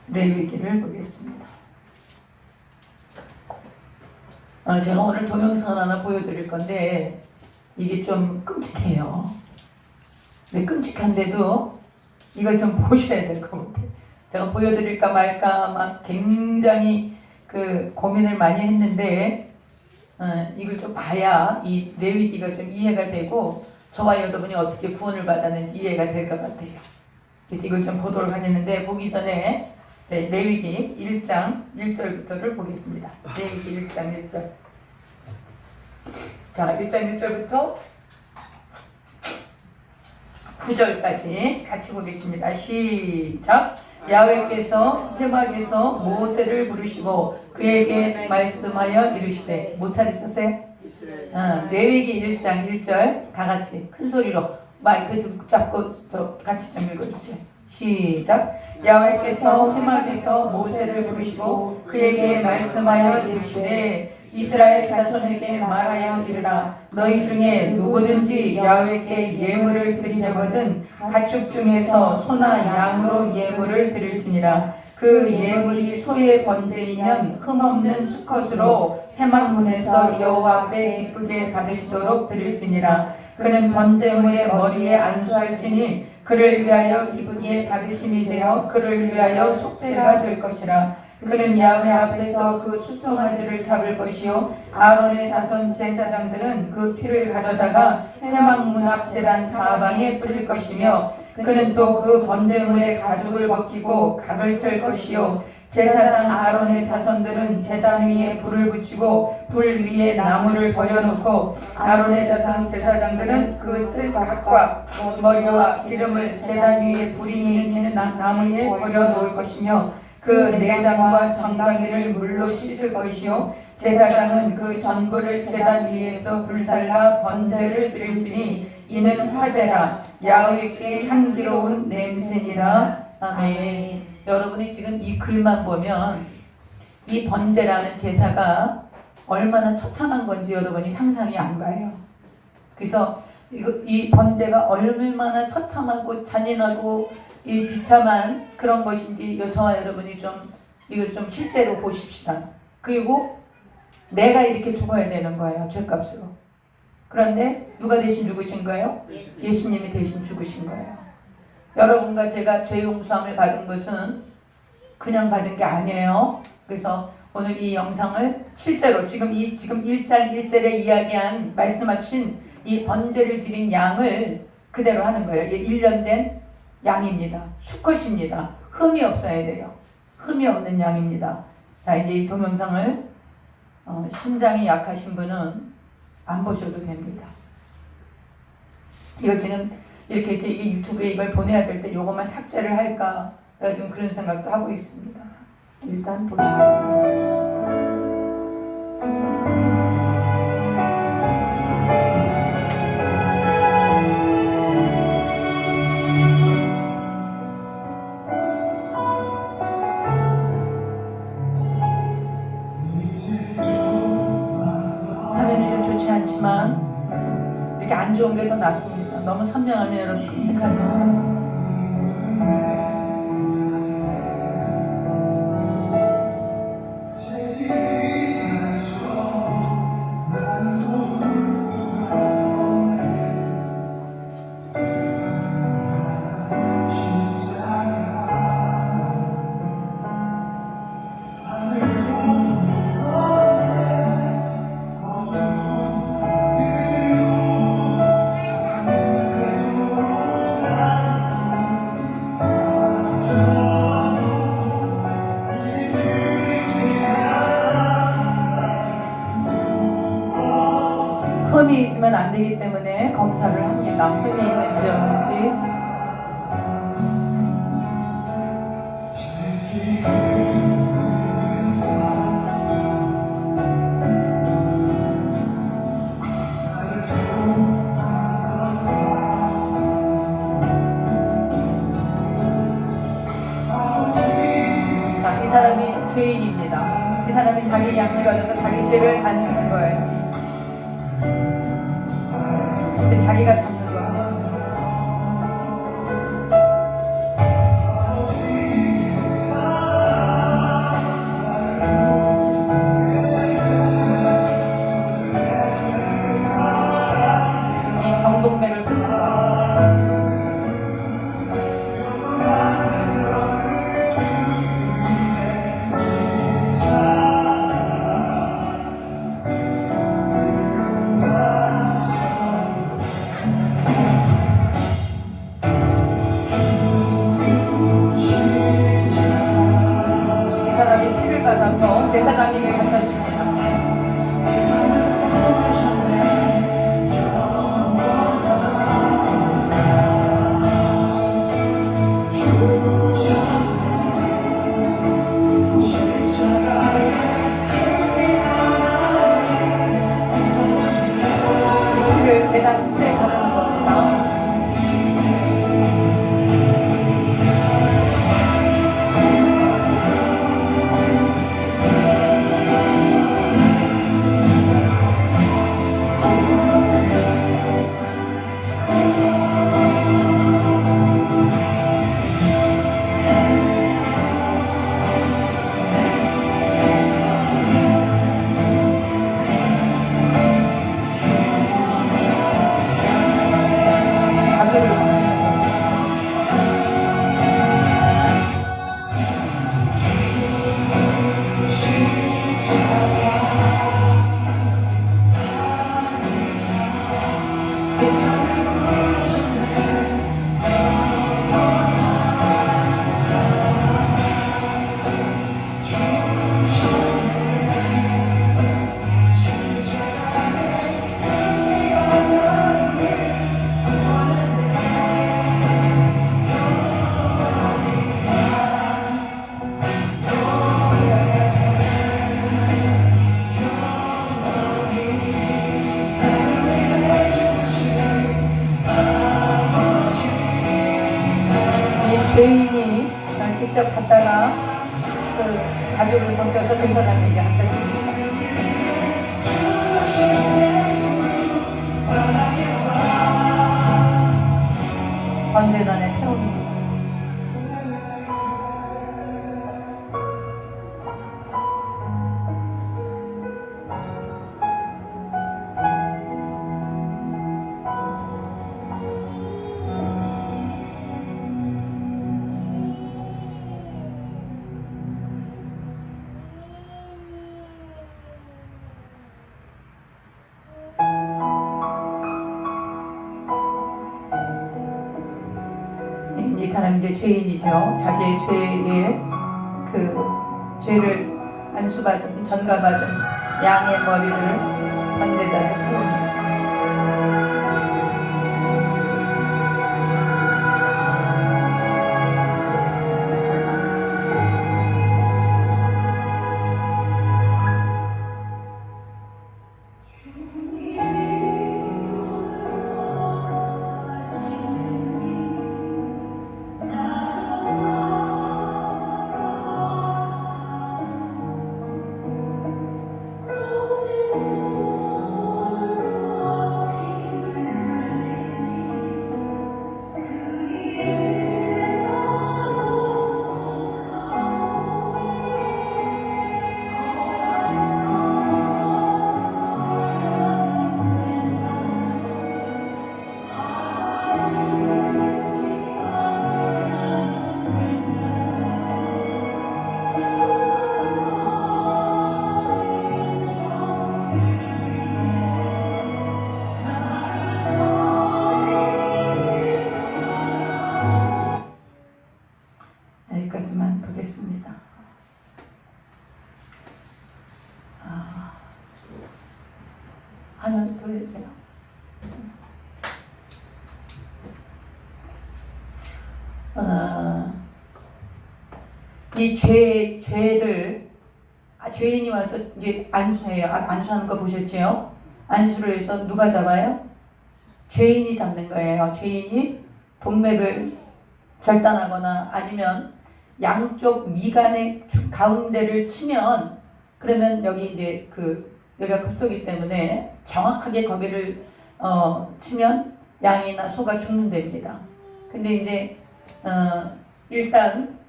레위기를 보겠습니다. 제가 오늘 동영상 하나 보여드릴 건데 이게 좀 끔찍해요. 근데 끔찍한데도 이걸 좀 보셔야 될 것 같아요. 제가 보여드릴까 말까 막 굉장히 고민을 많이 했는데 이걸 좀 봐야 이 레위기가 좀 이해가 되고 저와 여러분이 어떻게 구원을 받았는지 이해가 될 것 같아요. 그래서 이걸 좀 보도록 하겠는데 보기 전에 레위기 1장 1절부터를 보겠습니다. 레위기 1장 1절. 자, 1장 1절부터 9절까지 같이 보겠습니다. 시작! 야훼께서 회막에서 모세를 부르시고 그에게 말씀하여 이르시되 못 찾으셨어요? 레위기 1장 1절 다 같이 큰 소리로 마이크 잡고 같이 좀 읽어주세요. 시작! 야훼께서 회막에서 모세를 부르시고 그에게 말씀하여 이르시되 이스라엘 자손에게 말하여 이르라. 너희 중에 누구든지 야훼께 예물을 드리려거든 가축 중에서 소나 양으로 예물을 드릴지니라. 그 예물이 소의 번제이면 흠없는 수컷으로 회막문에서 여호와 앞에 기쁘게 받으시도록 드릴지니라. 그는 번제물의 머리에 안수할지니 그를 위하여 기쁘게 받으심이 되어 그를 위하여 속죄가 될 것이라. 그는 야훼 앞에서 그 수송아지를 잡을 것이요 아론의 자손 제사장들은 그 피를 가져다가 회막문 앞 제단 사방에 뿌릴 것이며 그는 또 그 번제물의 가죽을 벗기고 각을 뜰 것이요 제사장 아론의 자손들은 제단 위에 불을 붙이고 불 위에 나무를 버려놓고 아론의 제사장들은 그 뜰 각과 머리와 기름을 제단 위에 불이 있는 나무에 버려놓을 것이며 그 내장과 정강이를 물로 씻을 것이요 제사장은 그 전부를 제단 위에서 불살라 번제를 드릴지니 이는 화제라 야훼께 향기로운 냄새니라. 아멘. 여러분이 지금 이 글만 보면 이 번제라는 제사가 얼마나 처참한 건지 여러분이 상상이 안 가요. 그래서 이 번제가 얼마나 처참하고 잔인하고 이 비참한 그런 것인지 저와 여러분이 이거 좀 실제로 보십시다. 그리고 내가 이렇게 죽어야 되는 거예요. 죄값으로. 그런데 누가 대신 죽으신 거예요? 예수님이 대신 죽으신 거예요. 여러분과 제가 죄 용서함을 받은 것은 그냥 받은 게 아니에요. 그래서 오늘 이 영상을 실제로 지금 1장 1절에 이야기한 말씀하신 이 번제를 드린 양을 그대로 하는 거예요. 1년 된 양입니다. 수컷입니다. 흠이 없어야 돼요. 흠이 없는 양입니다. 자, 이제 이 동영상을 심장이 약하신 분은 안 보셔도 됩니다. 이거 지금 이렇게 해서 이게 유튜브에 이걸 보내야 될 때 이것만 삭제를 할까? 내가 지금 그런 생각도 하고 있습니다. 일단 보시겠습니다. 화면이 좀 좋지 않지만 이렇게 안 좋은 게 더 낫습니다. 너무 선명하면 여러분 끔찍하네요. 흠이 있으면 안 되기 때문에 검사를 합니다. 흠이 있는지 없는지. 자, 이 사람이 죄인입니다. 이 사람이 자기 양을 가져서 자기 죄를 안는 거예요. 자기가 잡는 거예요. 를 받아서 제사장에게 갖다 줍니다. 이 피를 제단 뿔에 바르는 겁니다. 가지를 옮기는 겁니다. 이 죄인이 직접 갖다가 그 가죽을 벗겨서 제사장에게 갖다 줍니다. 번제단에 태웁니다. 이 사람 이제 죄인이죠. 자기의 죄에 그 죄를 안수받은 전가받은 양의 머리를 번제단에 태웁니다. 여기까지만 보겠습니다. 화면 돌려주세요. 이 죄를 죄인이 와서 이제 안수해요. 안수하는 거 보셨죠? 안수를 해서 누가 잡아요? 죄인이 잡는 거예요. 죄인이 동맥을 절단하거나 아니면 양쪽 미간의 가운데를 치면, 그러면 여기 이제 여기가 급소기 때문에 정확하게 거기를 치면 양이나 소가 죽는 데입니다. 근데 이제 일단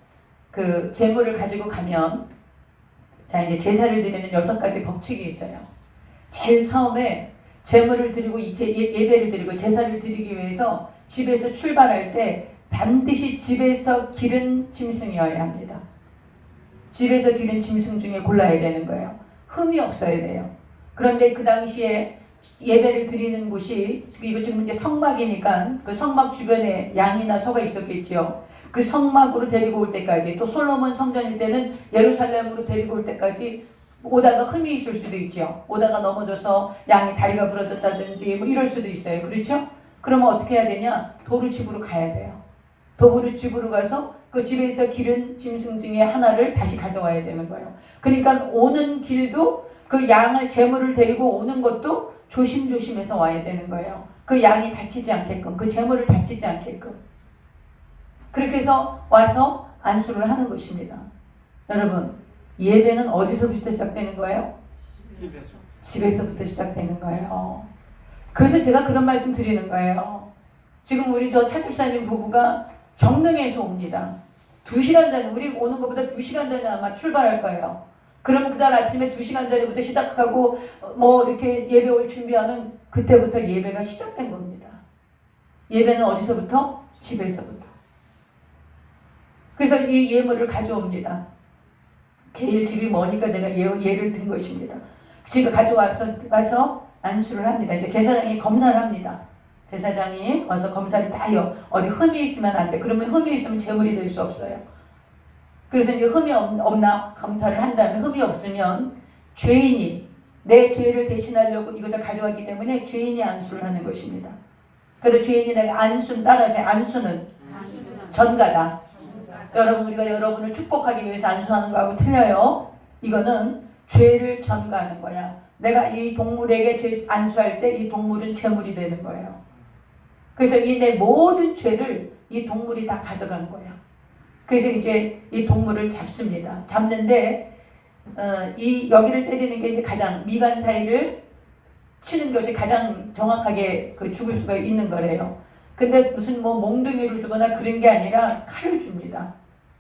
그 제물을 가지고 가면, 자 이제 제사를 드리는 6가지 법칙이 있어요. 제일 처음에 제물을 드리고 예배를 드리고 제사를 드리기 위해서 집에서 출발할 때 반드시 집에서 기른 짐승이어야 합니다. 집에서 기른 짐승 중에 골라야 되는 거예요. 흠이 없어야 돼요. 그런데 그 당시에 예배를 드리는 곳이, 이거 지금 이제 성막이니까 그 성막 주변에 양이나 소가 있었겠죠. 그 성막으로 데리고 올 때까지, 또 솔로몬 성전일 때는 예루살렘으로 데리고 올 때까지 오다가 흠이 있을 수도 있죠. 오다가 넘어져서 양이 다리가 부러졌다든지 뭐 이럴 수도 있어요. 그렇죠? 그러면 어떻게 해야 되냐? 도루집으로 가야 돼요. 도루집으로 가서 그 집에서 기른 짐승 중에 하나를 다시 가져와야 되는 거예요. 그러니까 오는 길도 그 양을 제물을 데리고 오는 것도 조심조심해서 와야 되는 거예요. 그 양이 다치지 않게끔, 그 제물을 다치지 않게끔. 그렇게 해서 와서 안수를 하는 것입니다. 여러분, 예배는 어디서부터 시작되는 거예요? 집에서부터 시작되는 거예요. 그래서 제가 그런 말씀 드리는 거예요. 지금 우리 저 차집사님 부부가 정릉에서 옵니다. 2시간 전에, 우리 오는 것보다 2시간 전에 아마 출발할 거예요. 그러면 그날 아침에 2시간 전에부터 시작하고 뭐 이렇게 예배 올 준비하면 그때부터 예배가 시작된 겁니다. 예배는 어디서부터? 집에서부터. 그래서 이 예물을 가져옵니다. 제일 집이 머니까 제가 예를 든 것입니다. 지금 가져와서 안수를 합니다. 이제 제사장이 검사를 합니다. 제사장이 와서 검사를 다 해요. 어디 흠이 있으면 안 돼. 그러면 흠이 있으면 제물이 될 수 없어요. 그래서 이제 흠이 없나 검사를 한 다음에 흠이 없으면 죄인이 내 죄를 대신하려고 이것을 가져왔기 때문에 죄인이 안수를 하는 것입니다. 그래서 죄인이 내가 안수 따라서 안수는 전가다. 여러분, 우리가 여러분을 축복하기 위해서 안수하는 거하고 틀려요. 이거는 죄를 전가하는 거야. 내가 이 동물에게 안수할 때 이 동물은 제물이 되는 거예요. 그래서 이 내 모든 죄를 이 동물이 다 가져간 거예요. 그래서 이제 이 동물을 잡습니다. 잡는데 이 여기를 때리는 게 이제 가장 미간 사이를 치는 것이 가장 정확하게 죽을 수가 있는 거래요. 근데 무슨 뭐 몽둥이를 주거나 그런 게 아니라 칼을 줍니다.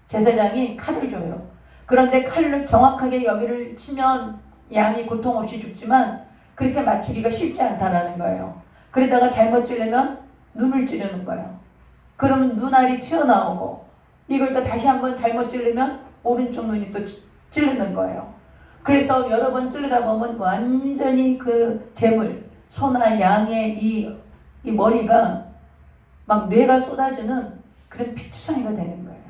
제사장이 칼을 줘요. 그런데 칼로 정확하게 여기를 치면 양이 고통 없이 죽지만 그렇게 맞추기가 쉽지 않다라는 거예요. 그러다가 잘못 찌르면 눈을 찌르는 거예요. 그러면 눈알이 튀어나오고 이걸 또 다시 한번 잘못 찌르면 오른쪽 눈이 또 찌르는 거예요. 그래서 여러 번 찌르다 보면 완전히 그 재물, 소나 양의 이 머리가 막 뇌가 쏟아지는 그런 피투성이가 되는 거예요.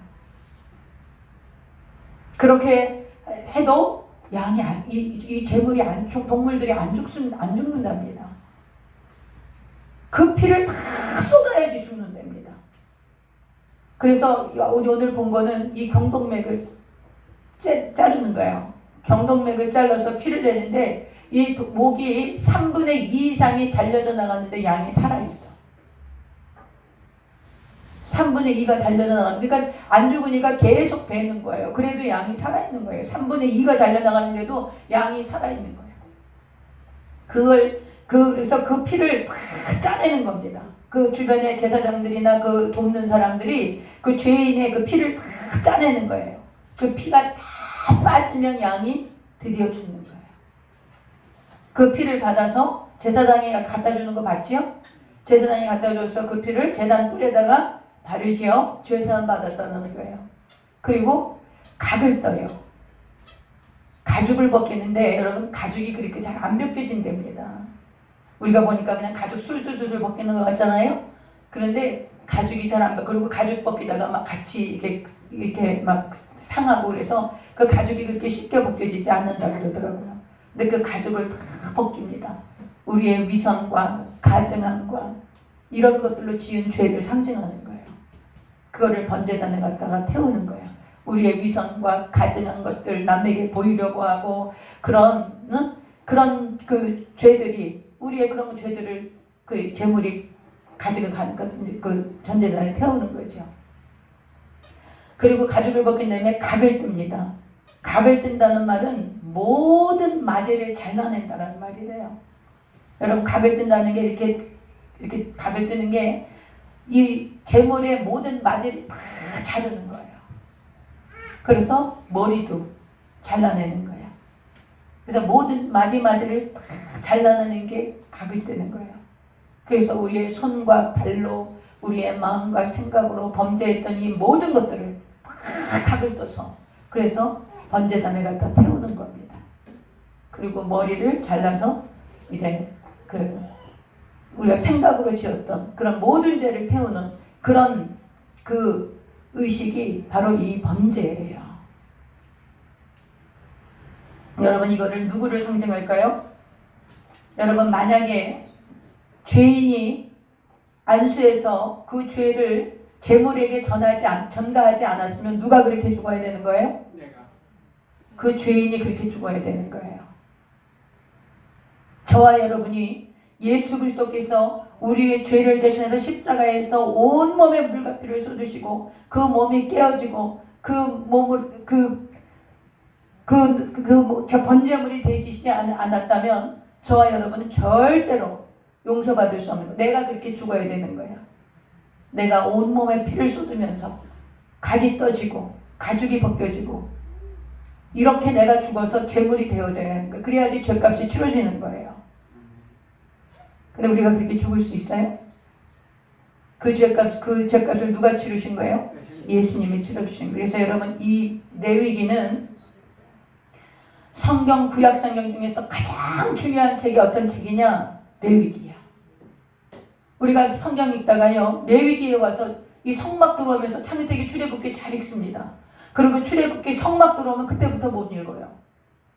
그렇게 해도 양이 이 재물이 동물들이 안 죽는답니다. 그 피를 다 쏟아야지 죽는답니다. 그래서 오늘 본 거는 이 경동맥을 자르는 거예요. 경동맥을 잘라서 피를 내는데 이 목이 3분의 2 이상이 잘려져 나갔는데 양이 살아있어. 3분의 2가 잘려져 나가는, 그러니까 안 죽으니까 계속 베는 거예요. 그래도 양이 살아있는 거예요. 3분의 2가 잘려나가는데도 양이 살아있는 거예요. 그래서 그 피를 다 짜내는 겁니다. 그 주변의 제사장들이나 그 돕는 사람들이 그 죄인의 그 피를 다 짜내는 거예요. 그 피가 다 빠지면 양이 드디어 죽는 거예요. 그 피를 받아서 제사장이 갖다 주는 거 봤지요? 제사장이 갖다 줘서 그 피를 제단 뿔에다가 바르시어 죄사함 받았다는 거예요. 그리고 각을 떠요. 가죽을 벗기는데 여러분, 가죽이 그렇게 잘 안 벗겨진답니다. 우리가 보니까 그냥 가죽 술술술 벗기는 것 같잖아요. 그런데 가죽이 잘 안 벗겨. 그리고 가죽 벗기다가 막 같이 이렇게 막 상하고 그래서 그 가죽이 그렇게 쉽게 벗겨지지 않는다고 그러더라고요. 근데 그 가죽을 다 벗깁니다. 우리의 위선과 가증함과 이런 것들로 지은 죄를 상징하는 거예요. 그거를 번제단에 갖다가 태우는 거예요. 우리의 위선과 가증한 것들 남에게 보이려고 하고 그런 그 죄들이, 우리의 그런 죄들을 그 제물이 가지고 가는 것을 그 전제단에 태우는 거죠. 그리고 가죽을 벗긴 다음에 각을 뜹니다. 각을 뜬다는 말은 모든 마제를 잘라낸다는 말이래요. 여러분, 각을 뜬다는 게 이렇게 각을 뜨는 게 이 제물의 모든 마제를 다 자르는 거예요. 그래서 머리도 잘라내는 거예요. 그래서 모든 마디마디를 다 잘라내는 게 각을 뜨는 거예요. 그래서 우리의 손과 발로 우리의 마음과 생각으로 범죄했던 이 모든 것들을 다 각을 떠서 그래서 번제단에 갖다 태우는 겁니다. 그리고 머리를 잘라서 이제 우리가 생각으로 지었던 그런 모든 죄를 태우는 그런 의식이 바로 이 번제예요. 여러분 이거를 누구를 상징할까요? 여러분 만약에 죄인이 안수해서 그 죄를 제물에게 전가하지 않았으면 누가 그렇게 죽어야 되는 거예요? 내가. 그 죄인이 그렇게 죽어야 되는 거예요. 저와 여러분이 예수 그리스도께서 우리의 죄를 대신해서 십자가에서 온몸에 물과 피를 쏟으시고 그 몸이 깨어지고 그 몸을 저 번제물이 되시지 않았다면 저와 여러분은 절대로 용서받을 수 없는 거예요. 내가 그렇게 죽어야 되는 거예요. 내가 온몸에 피를 쏟으면서 각이 떠지고 가죽이 벗겨지고 이렇게 내가 죽어서 제물이 되어져야 하는 거예요. 그래야지 죄값이 치러지는 거예요. 근데 우리가 그렇게 죽을 수 있어요? 그 죄값을 누가 치르신 거예요? 예수님이 치러주신 거예요. 그래서 여러분 이 레위기는 성경 구약 성경 중에서 가장 중요한 책이 어떤 책이냐? 레위기야. 우리가 성경 읽다가요 레위기에 와서 이 성막 들어오면서 창세기 출애굽기 잘 읽습니다. 그리고 출애굽기 성막 들어오면 그때부터 못 읽어요.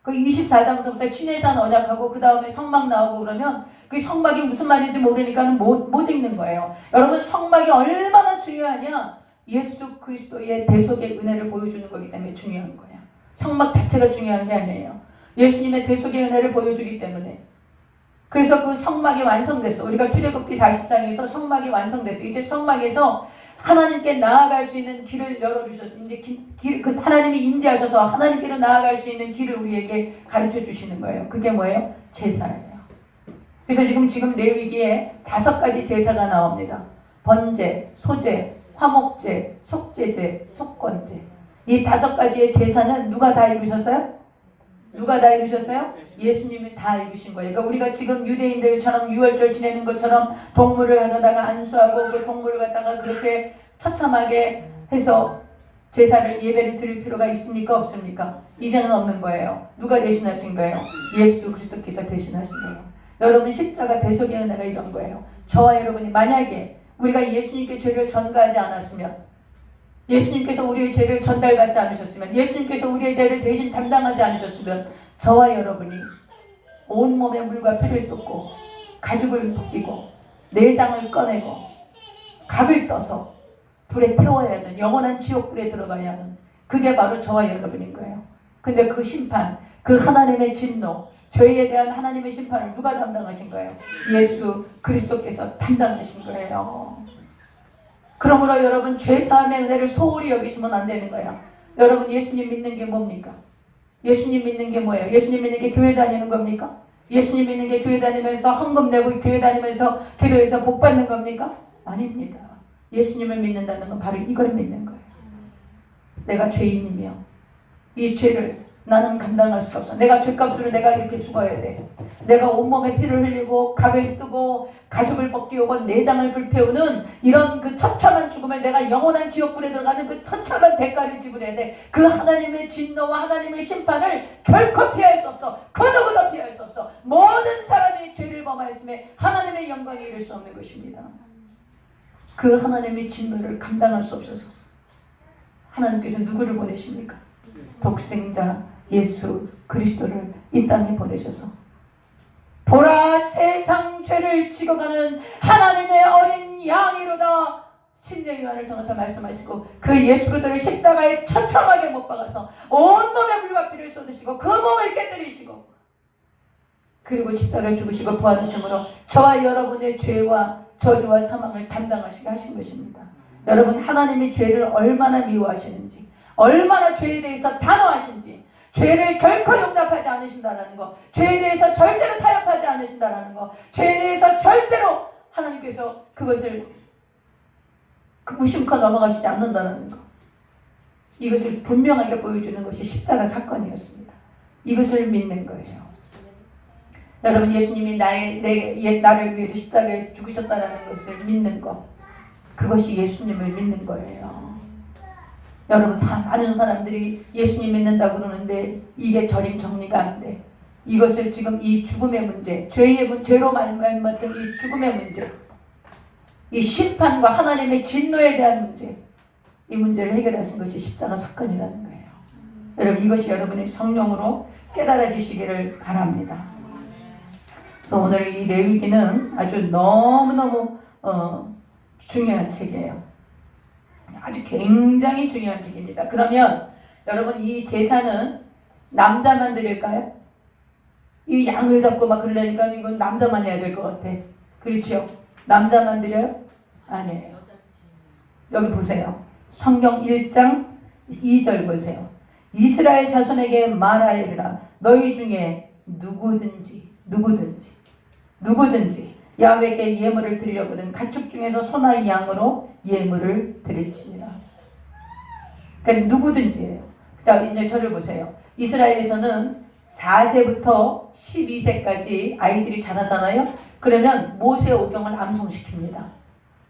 그 24장서부터 시내산 언약하고 그 다음에 성막 나오고 그러면 그 성막이 무슨 말인지 모르니까 못 읽는 거예요. 여러분 성막이 얼마나 중요하냐? 예수 그리스도의 대속의 은혜를 보여주는 거기 때문에 중요한 거예요. 성막 자체가 중요한 게 아니에요. 예수님의 대속의 은혜를 보여주기 때문에. 그래서 그 성막이 완성됐어. 우리가 출애굽기 40장에서 성막이 완성됐어. 이제 성막에서 하나님께 나아갈 수 있는 길을 열어주셨어요. 이제 그 하나님이 임재하셔서 하나님께로 나아갈 수 있는 길을 우리에게 가르쳐 주시는 거예요. 그게 뭐예요? 제사예요. 그래서 지금 레위기에 5가지 제사가 나옵니다. 번제, 소제, 화목제, 속제제, 속건제. 이 5가지의 제사는 누가 다 이루셨어요? 누가 다 이루셨어요? 예수님이 다 이루신 거예요. 그러니까 우리가 지금 유대인들처럼 유월절 지내는 것처럼 동물을 가져다가 안수하고 그 동물을 갖다가 그렇게 처참하게 해서 제사를 예배를 드릴 필요가 있습니까? 없습니까? 이제는 없는 거예요. 누가 대신하신 거예요? 예수 그리스도께서 대신하신 거예요. 여러분 십자가 대속의 은혜가 이런 거예요. 저와 여러분이 만약에 우리가 예수님께 죄를 전가하지 않았으면, 예수님께서 우리의 죄를 전달받지 않으셨으면, 예수님께서 우리의 죄를 대신 담당하지 않으셨으면 저와 여러분이 온몸에 물과 피를 쏟고 가죽을 벗기고 내장을 꺼내고 각을 떠서 불에 태워야 하는, 영원한 지옥불에 들어가야 하는, 그게 바로 저와 여러분인 거예요. 근데 그 심판, 그 하나님의 진노, 죄에 대한 하나님의 심판을 누가 담당하신 거예요? 예수 그리스도께서 담당하신 거예요. 그러므로 여러분 죄사함의 은혜를 소홀히 여기시면 안 되는 거예요. 여러분 예수님 믿는 게 뭡니까? 예수님 믿는 게 뭐예요? 예수님 믿는 게 교회 다니는 겁니까? 예수님 믿는 게 교회 다니면서 헌금 내고 교회 다니면서 기도해서 복 받는 겁니까? 아닙니다. 예수님을 믿는다는 건 바로 이걸 믿는 거예요. 내가 죄인이며 이 죄를 나는 감당할 수가 없어. 내가 죄값으로 내가 이렇게 죽어야 돼. 내가 온몸에 피를 흘리고 각을 뜨고 가죽을 벗기고 내장을 불태우는 이런 그 처참한 죽음을, 내가 영원한 지옥불에 들어가는 그 처참한 대가를 지불해야 돼. 그 하나님의 진노와 하나님의 심판을 결코 피할 수 없어. 그 누구도 피할 수 없어. 모든 사람이 죄를 범하였음에 하나님의 영광에 이를 수 없는 것입니다. 그 하나님의 진노를 감당할 수 없어서 하나님께서 누구를 보내십니까? 독생자 예수 그리스도를 이 땅에 보내셔서 보라 세상 죄를 지고가는 하나님의 어린 양이로다 신대 요한을 통해서 말씀하시고, 그 예수 그리스도를 십자가에 처참하게 못 박아서 온몸에 물과 피를 쏟으시고 그 몸을 깨뜨리시고 그리고 십자가에 죽으시고 부활하심으로 저와 여러분의 죄와 저주와 사망을 담당하시게 하신 것입니다. 여러분 하나님이 죄를 얼마나 미워하시는지, 얼마나 죄에 대해서 단호하신지, 죄를 결코 용납하지 않으신다는 거, 죄에 대해서 절대로 타협하지 않으신다는 거, 죄에 대해서 절대로 하나님께서 그것을 무심코 넘어가시지 않는다는 거, 이것을 분명하게 보여주는 것이 십자가 사건이었습니다. 이것을 믿는 거예요. 여러분 예수님이 나를 위해서 십자가에 죽으셨다는 것을 믿는 것, 그것이 예수님을 믿는 거예요. 여러분 많은 사람들이 예수님 믿는다고 그러는데 이게 절임 정리가 안 돼. 이것을 지금 이 죽음의 문제, 죄로 말미암았던 이 죽음의 문제, 이 심판과 하나님의 진노에 대한 문제, 이 문제를 해결하신 것이 십자가 사건이라는 거예요. 여러분 이것이 여러분의 성령으로 깨달아지시기를 바랍니다. 그래서 오늘 이 레위기는 아주 너무너무 중요한 책이에요. 아주 굉장히 중요한 책입니다. 그러면 여러분 이 제사는 남자만 드릴까요? 이 양을 잡고 막 그러려니까 이건 남자만 해야 될 것 같아. 그렇죠? 남자만 드려요? 아니에요. 여기 보세요. 성경 1장 2절 보세요. 이스라엘 자손에게 말하여라. 너희 중에 누구든지 야훼께 예물을 드리려거든 가축 중에서 소나 양으로 예물을 드릴지니라. 그러니까 누구든지예요. 자, 이제 저를 보세요. 이스라엘에서는 4세부터 12세까지 아이들이 자라잖아요. 그러면 모세 오경을 암송시킵니다.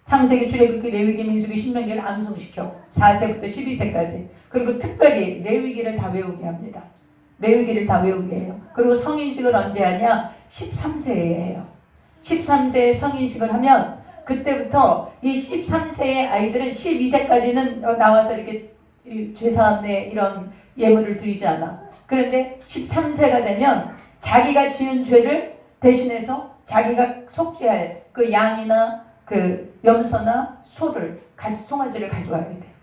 창세기, 출애굽기, 레위기, 민수기, 신명기를 암송시켜. 4세부터 12세까지. 그리고 특별히 레위기를 다 외우게 합니다. 레위기를 다 외우게 해요. 그리고 성인식을 언제 하냐? 13세에 해요. 13세에 성인식을 하면 그때부터 이 13세의 아이들은 12세까지는 나와서 이렇게 제사함에 이런 예물을 드리지 않아. 그런데 13세가 되면 자기가 지은 죄를 대신해서 자기가 속죄할 그 양이나 그 염소나 소를 송아지를 가져와야 돼.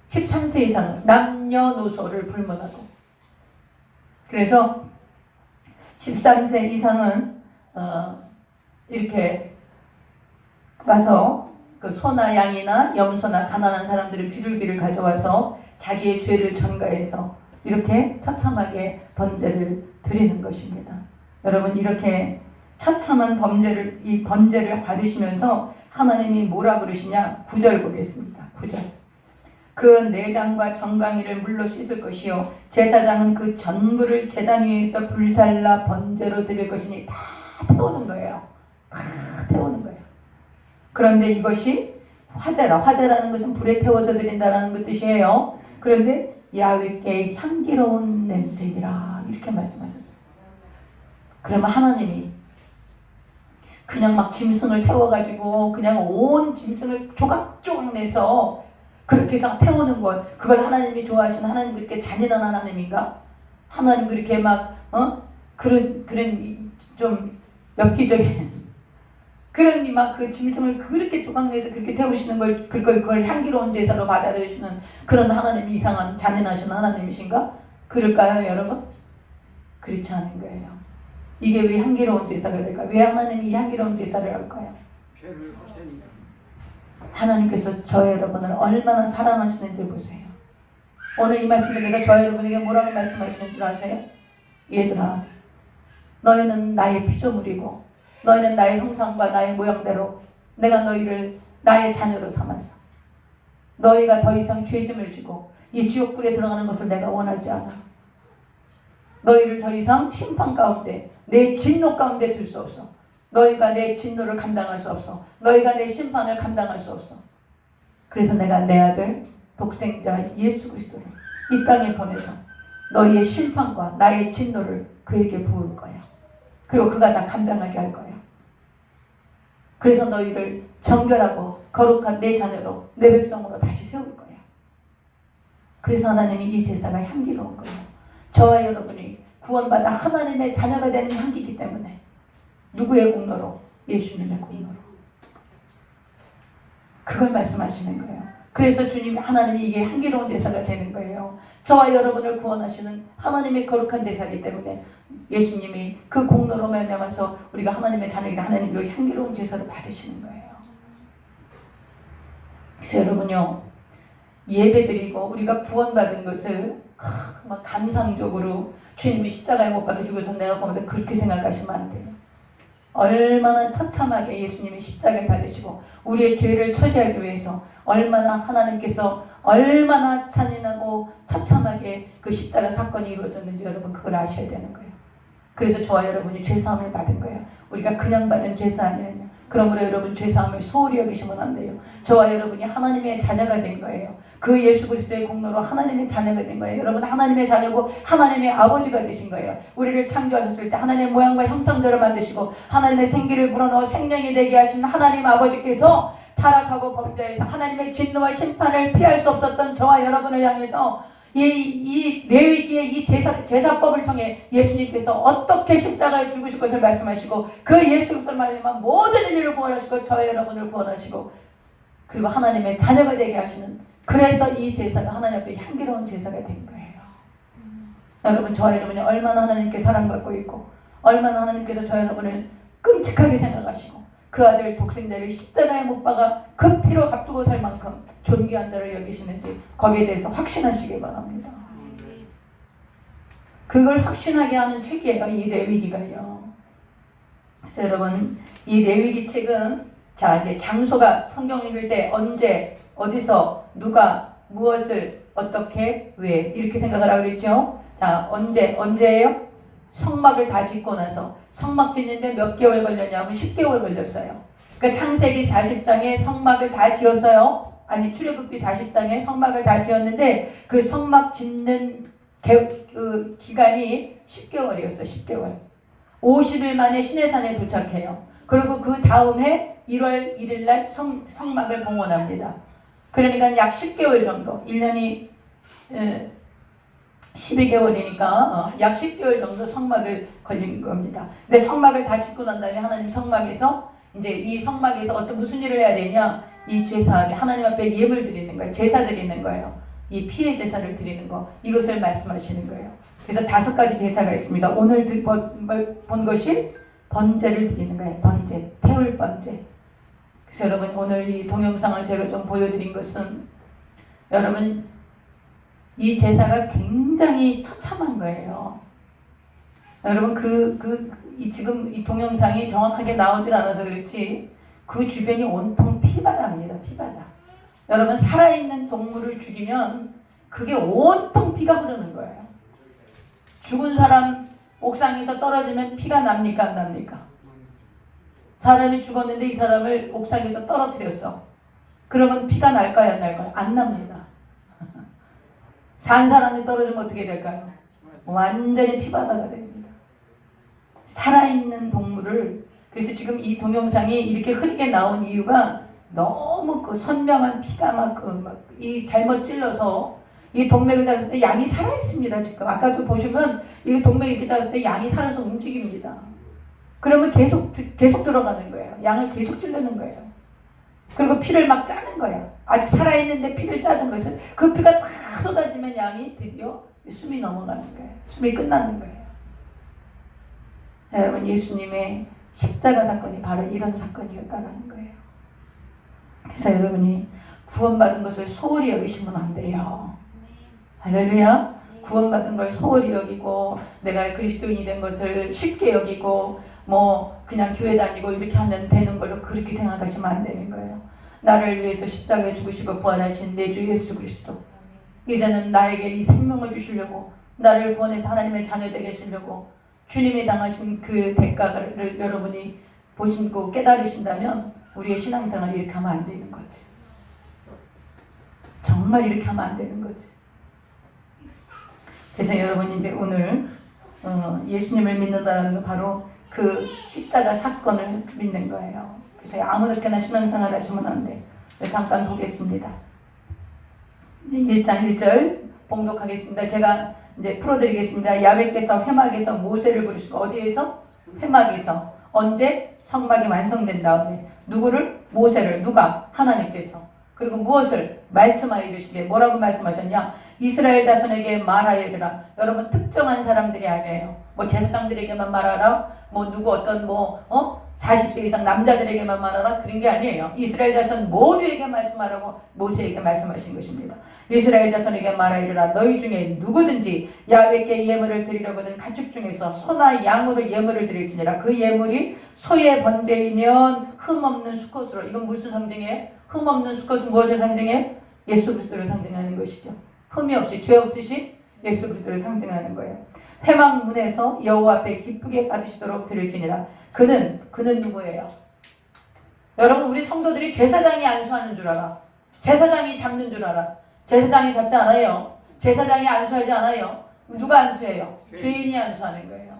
13세 이상은 남녀노소를 불문하고. 그래서 13세 이상은 이렇게 와서 그 소나 양이나 염소나 가난한 사람들의 비둘기를 가져와서 자기의 죄를 전가해서 이렇게 처참하게 번제를 드리는 것입니다. 여러분 이렇게 처참한 이 번제를 받으시면서 하나님이 뭐라 그러시냐? 9절 보겠습니다. 9절. 그 내장과 정강이를 물로 씻을 것이요 제사장은 그 전부를 제단 위에서 불살라 번제로 드릴 것이니 다 태우는 거예요. 다 태우는 거예요. 그런데 이것이 화제라는 것은 불에 태워서 드린다는 그 뜻이에요. 그런데 야훼께 향기로운 냄새이라 이렇게 말씀하셨어요. 그러면 하나님이 그냥 막 짐승을 태워가지고 그냥 온 짐승을 조각조각 내서 그렇게 해서 태우는 것, 그걸 하나님이 좋아하시는 하나님 그렇게 잔인한 하나님인가? 하나님 그렇게 막 그런 좀 엽기적인 그런 막 그 짐승을 그렇게 조각내서 그렇게 태우시는 걸 그걸 향기로운 제사로 받아들이시는 그런 하나님, 이상한 잔인하신 하나님이신가? 그럴까요, 여러분? 그렇지 않은 거예요. 이게 왜 향기로운 제사가 될까? 왜 하나님이 이 향기로운 제사를 할까요? 하나님께서 저 여러분을 얼마나 사랑하시는지 보세요. 오늘 이 말씀 중에서 저 여러분에게 뭐라고 말씀하시는 줄 아세요? 얘들아, 너희는 나의 피조물이고 너희는 나의 형상과 나의 모양대로 내가 너희를 나의 자녀로 삼았어. 너희가 더 이상 죄짐을 지고 이 지옥불에 들어가는 것을 내가 원하지 않아. 너희를 더 이상 심판 가운데 내 진노 가운데 둘 수 없어. 너희가 내 진노를 감당할 수 없어. 너희가 내 심판을 감당할 수 없어. 그래서 내가 내 아들 독생자 예수 그리스도를 이 땅에 보내서 너희의 심판과 나의 진노를 그에게 부을 거야. 그리고 그가 다 감당하게 할 거야. 그래서 너희를 정결하고 거룩한 내 자녀로 내 백성으로 다시 세울 거야. 그래서 하나님이 이 제사가 향기로운 거예요. 저와 여러분이 구원받아 하나님의 자녀가 되는 향기이기 때문에 누구의 공로로? 예수님의 공로로. 그걸 말씀하시는 거예요. 그래서 주님이 하나님이 이게 향기로운 제사가 되는 거예요. 저와 여러분을 구원하시는 하나님의 거룩한 제사이기 때문에 예수님이 그 공로로 말미암아서 우리가 하나님의 자녀이다. 하나님이 향기로운 제사를 받으시는 거예요. 그래서 여러분요, 예배드리고 우리가 구원받은 것을 막 감상적으로 주님이 십자가에 못 박혀 죽어서 내가 구원받았다 그렇게 생각하시면 안 돼요. 얼마나 처참하게 예수님이 십자가에 달리시고 우리의 죄를 처리하기 위해서 얼마나 하나님께서 얼마나 잔인하고 처참하게 그 십자가 사건이 이루어졌는지 여러분 그걸 아셔야 되는 거예요. 그래서 저와 여러분이 죄사함을 받은 거예요. 우리가 그냥 받은 죄사함이 아니에요. 그러므로 여러분 죄사함을 소홀히 여기시면 안 돼요. 저와 여러분이 하나님의 자녀가 된 거예요. 그 예수 그리스도의 공로로 하나님의 자녀가 된 거예요. 여러분 하나님의 자녀고 하나님의 아버지가 되신 거예요. 우리를 창조하셨을 때 하나님의 모양과 형상대로 만드시고 하나님의 생기를 불어넣어 생명이 되게 하신 하나님 아버지께서 타락하고 범죄해서 하나님의 진노와 심판을 피할 수 없었던 저와 여러분을 향해서 이 레위기의 이 제사법을 통해 예수님께서 어떻게 십자가에 죽으실 것을 말씀하시고 그 예수 그리스도를 말미암아 모든 인류를 구원하시고 저와 여러분을 구원하시고 그리고 하나님의 자녀가 되게 하시는, 그래서 이 제사가 하나님 앞에 향기로운 제사가 된 거예요. 여러분, 저와 여러분이 얼마나 하나님께 사랑받고 있고 얼마나 하나님께서 저와 여러분을 끔찍하게 생각하시고 그 아들 독생자를 십자가에 못 박아 그 피로 값주고 살 만큼 존귀한 자를 여기시는지 거기에 대해서 확신하시기 바랍니다. 그걸 확신하게 하는 책이에요, 이 레위기가요. 그래서 여러분, 이 레위기 책은 자, 이제 장소가 성경 읽을 때 언제, 어디서, 누가, 무엇을, 어떻게, 왜 이렇게 생각을 하고 그랬죠. 자, 언제예요? 성막을 다 짓고 나서. 성막 짓는데 몇 개월 걸렸냐면 10개월 걸렸어요. 그러니까 창세기 40장에 성막을 다 지었어요. 아니, 출애굽기 40장에 성막을 다 지었는데 그 성막 짓는 그 기간이 10개월이었어요. 10개월. 50일 만에 시내산에 도착해요. 그리고 그 다음 해 1월 1일 날 성막을 봉헌합니다. 그러니까 약 10개월 정도, 1년이 12개월이니까 약 10개월 정도 성막을 걸린 겁니다. 근데 성막을 다 짓고 난 다음에 하나님 성막에서 이제 이 성막에서 무슨 일을 해야 되냐? 이 제사함이 하나님 앞에 예물 드리는 거예요. 제사 드리는 거예요. 이 피의 제사를 드리는 거, 이것을 말씀하시는 거예요. 그래서 5가지 제사가 있습니다. 오늘 본 것이 번제를 드리는 거예요. 번제, 태울 번제. 그래서 여러분, 오늘 이 동영상을 제가 좀 보여드린 것은 여러분, 이 제사가 굉장히 처참한 거예요. 여러분, 지금 이 동영상이 정확하게 나오질 않아서 그렇지 그 주변이 온통 피바다입니다. 피바다. 여러분, 살아있는 동물을 죽이면 그게 온통 피가 흐르는 거예요. 죽은 사람 옥상에서 떨어지면 피가 납니까? 안 납니까? 사람이 죽었는데 이 사람을 옥상에서 떨어뜨렸어. 그러면 피가 날까요? 안 날까요? 안 납니다. 산 사람이 떨어지면 어떻게 될까요? 완전히 피바다가 됩니다. 살아있는 동물을, 그래서 지금 이 동영상이 이렇게 흐리게 나온 이유가 너무 그 선명한 피가 이 잘못 찔러서 이 동맥을 잡았을 때 양이 살아있습니다. 지금 아까도 보시면 이 동맥이 이렇게 잡았을 때 양이 살아서 움직입니다. 그러면 계속 들어가는 거예요. 양을 계속 찌르는 거예요. 그리고 피를 막 짜는 거예요. 아직 살아있는데 피를 짜는 것은 그 피가 다 쏟아지면 양이 드디어 숨이 넘어가는 거예요. 숨이 끝나는 거예요. 여러분, 예수님의 십자가 사건이 바로 이런 사건이었다는 거예요. 그래서 여러분이 구원받은 것을 소홀히 여기시면 안 돼요. 할렐루야. 구원받은 걸 소홀히 여기고 내가 그리스도인이 된 것을 쉽게 여기고 그냥 교회 다니고 이렇게 하면 되는 걸로 그렇게 생각하시면 안 되는 거예요. 나를 위해서 십자가에 죽으시고 부활하신 내 주 예수 그리스도, 이제는 나에게 이 생명을 주시려고, 나를 구원해서 하나님의 자녀 되게 하시려고 주님이 당하신 그 대가를 여러분이 보시고 깨달으신다면 우리의 신앙생활이 이렇게 하면 안 되는 거지. 정말 이렇게 하면 안 되는 거지. 그래서 여러분이 이제 오늘 예수님을 믿는다는 거 바로 그 십자가 사건을 믿는 거예요. 그래서 아무렇게나 신앙생활 하시면 안 돼. 잠깐 보겠습니다. 1장 1절 봉독하겠습니다. 제가 이제 풀어드리겠습니다. 야훼께서 회막에서 모세를 부르시고, 어디에서? 회막에서. 언제? 성막이 완성된 다음에. 누구를? 모세를. 누가? 하나님께서. 그리고 무엇을? 말씀하여 이르시되. 뭐라고 말씀하셨냐? 이스라엘 자손에게 말하여 이르라. 여러분, 특정한 사람들이 아니에요. 제사장들에게만 말하라. 누구 어떤 40세 이상 남자들에게만 말하라. 그런 게 아니에요. 이스라엘 자손 모두에게 말씀하라고 모세에게 말씀하신 것입니다. 이스라엘 자손에게 말하여 이르라. 너희 중에 누구든지 야훼께 예물을 드리려거든 가축 중에서 소나 양으로 예물을 드릴지니라. 그 예물이 소의 번제이면 흠없는 수컷으로. 이건 무슨 상징이에요? 흠없는 수컷은 무엇을 상징해요? 예수 그리스도를 상징하는 것이죠. 흠이 없이, 죄 없으신 예수 그리스도를 상징하는 거예요. 회막 문에서 여호와 앞에 기쁘게 받으시도록 드릴지니라. 그는 누구예요? 여러분, 우리 성도들이 제사장이 안수하는 줄 알아. 제사장이 잡는 줄 알아. 제사장이 잡지 않아요. 제사장이 안수하지 않아요. 누가 안수해요? 죄인이 안수하는 거예요.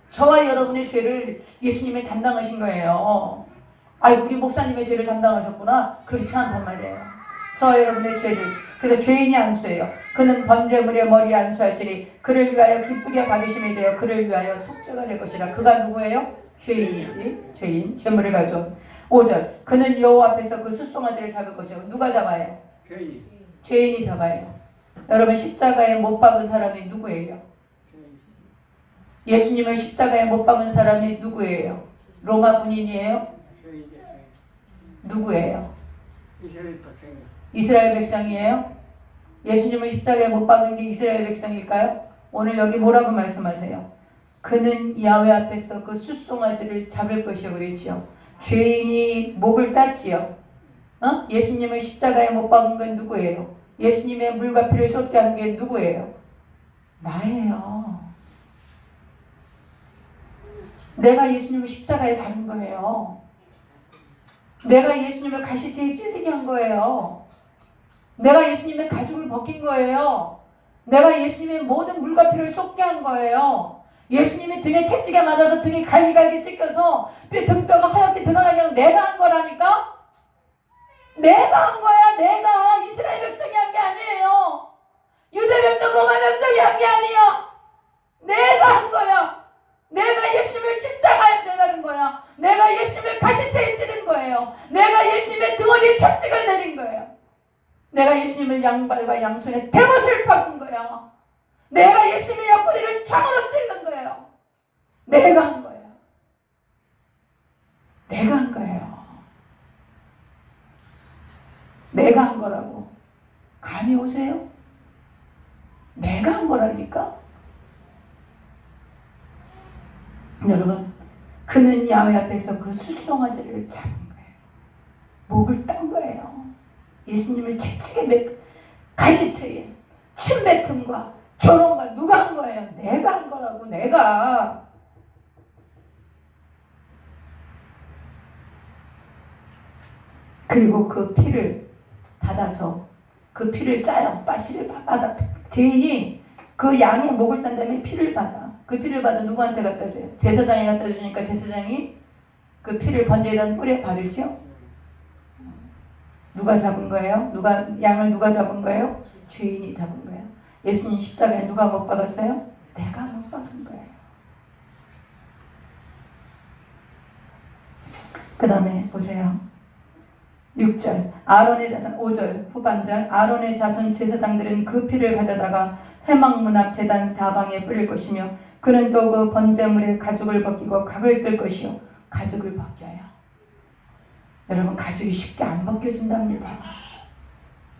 저와 여러분의 죄를 예수님이 담당하신 거예요. 아이 우리 목사님의 죄를 담당하셨구나. 그렇지 않단 말이에요. 저 여러분의 죄를. 그래서 죄인이 안수해요. 그는 번제물의 머리에 안수할지니 그를 위하여 기쁘게 받으심이 되어 그를 위하여 속죄가 될 것이라. 그가 누구예요? 죄인이지. 죄인. 제물을 가져. 5절. 그는 여호와 앞에서 그 숫송아지를 잡을 것이요. 누가 잡아요? 죄인. 죄인이 잡아요. 여러분 십자가에 못 박은 사람이 누구예요? 예수님을 십자가에 못 박은 사람이 누구예요? 로마 군인이에요? 누구예요? 이스라엘 백성이에요? 예수님을 십자가에 못 박은 게 이스라엘 백성일까요? 오늘 여기 뭐라고 말씀하세요? 그는 야훼 앞에서 그 숫송아지를 잡을 것이요 그랬지요. 죄인이 목을 땄지요. 예수님을 십자가에 못 박은 건 누구예요? 예수님의 물과 피를 쏟게 한 게 누구예요? 나예요. 내가 예수님을 십자가에 달은 거예요. 내가 예수님을 가시체에 찔리게 한 거예요. 내가 예수님의 가죽을 벗긴 거예요. 내가 예수님의 모든 물과 피를 쏟게 한 거예요. 예수님이 등에 채찍에 맞아서 등이 갈기갈기 찢겨서 등뼈가 하얗게 드러나게 한 내가 한 거라니까? 내가 한 거야. 내가. 이스라엘 백성이 한 게 아니에요. 유대 병정 로마 병정이 한 게 아니야. 내가 한 거야. 내가 예수님을 십자가에 내다는 거야. 내가 예수님을 가시체에 찌른 거예요. 내가 예수님의 등허리에 채찍을 내린 거예요. 내가 예수님을 양발과 양손에 대못을 박은 거야. 내가 예수님의 옆구리를 창으로 찔른 거예요. 내가 한 거예요. 내가 한 거예요. 내가 한 거라고. 감이 오세요? 내가 한 거라니까? 여러분, 그는 야훼 앞에서 그 숫송아지를 잡은 거예요. 목을 딴 거예요. 예수님을 채찍에 가시체에 침 뱉음과 조롱과 누가 한 거예요? 내가 한 거라고. 내가. 그리고 그 피를 받아서 그 피를 짜요. 빠시를 받아. 죄인이 그 양의 목을 딴 다음에 피를 받아. 그 피를 받아 누구한테 갖다 줘요? 제사장이 갖다 주니까 제사장이 그 피를 번제에다 뿌려 바르죠? 누가 잡은 거예요? 양을 누가 잡은 거예요? 죄인이 잡은 거예요. 예수님 십자가에 누가 못 박았어요? 내가 못 박은 거예요. 그 다음에 보세요. 6절 아론의 자손 5절 후반절 아론의 자손 제사장들은 그 피를 가져다가 회막문 앞 제단 사방에 뿌릴 것이며 그는 또 그 번제물에 가죽을 벗기고 각을 뜰 것이요. 가죽을 벗겨요. 여러분 가죽이 쉽게 안 벗겨진답니다.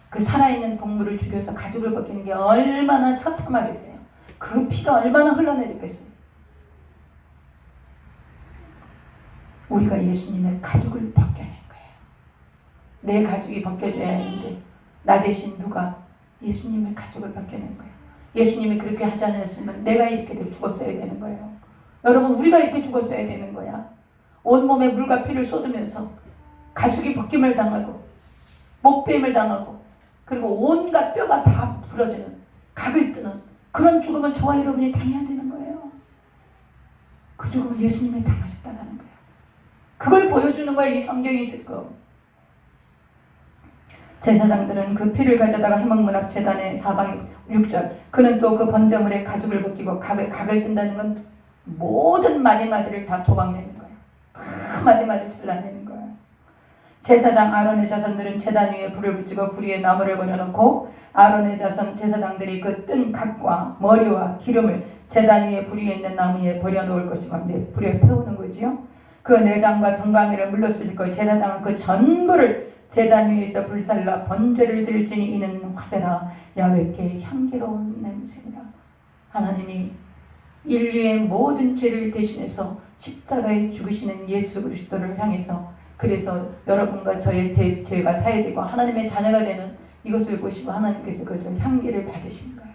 그 살아있는 동물을 죽여서 가죽을 벗기는 게 얼마나 처참하겠어요. 그 피가 얼마나 흘러내리겠어요. 우리가 예수님의 가죽을 벗겨낸 거예요. 내 가죽이 벗겨져야 하는데 나 대신 누가 예수님의 가죽을 벗겨낸 거예요. 예수님이 그렇게 하지 않았으면 내가 이렇게 죽었어야 되는 거예요. 여러분 우리가 이렇게 죽었어야 되는 거야. 온몸에 물과 피를 쏟으면서 가죽이 벗김을 당하고 목베임을 당하고 그리고 온갖 뼈가 다 부러지는 각을 뜨는 그런 죽음은 저와 여러분이 당해야 되는 거예요. 그 죽음을 예수님이 당하셨다는 거예요. 그걸 보여주는 거예요. 이 성경이 지금. 제사장들은 그 피를 가져다가 회막문 앞 제단의 사방에 6절 그는 또 그 번제물에 가죽을 벗기고 각을 뜬다는 건 모든 마디마디를 다 조각내는 거예요. 그 마디마디를 잘라내는 거예요. 제사장 아론의 자손들은 제단 위에 불을 붙이고 불 위에 나무를 버려놓고 아론의 자손 제사장들이 그 뜬 각과 머리와 기름을 제단 위에 불 위에 있는 나무 위에 버려놓을 것이고 불에 태우는 거지요. 그 내장과 정강이를 물러쓰실 거예요. 제사장은 그 전부를 제단 위에 있어 불살라 번제를 드릴지니 이는 화제라 야훼께 향기로운 냄새니라. 하나님이 인류의 모든 죄를 대신해서 십자가에 죽으시는 예수 그리스도를 향해서 그래서 여러분과 저의 죄가 사해되고 하나님의 자녀가 되는 이것을 보시고 하나님께서 그것을 향기를 받으신 거예요.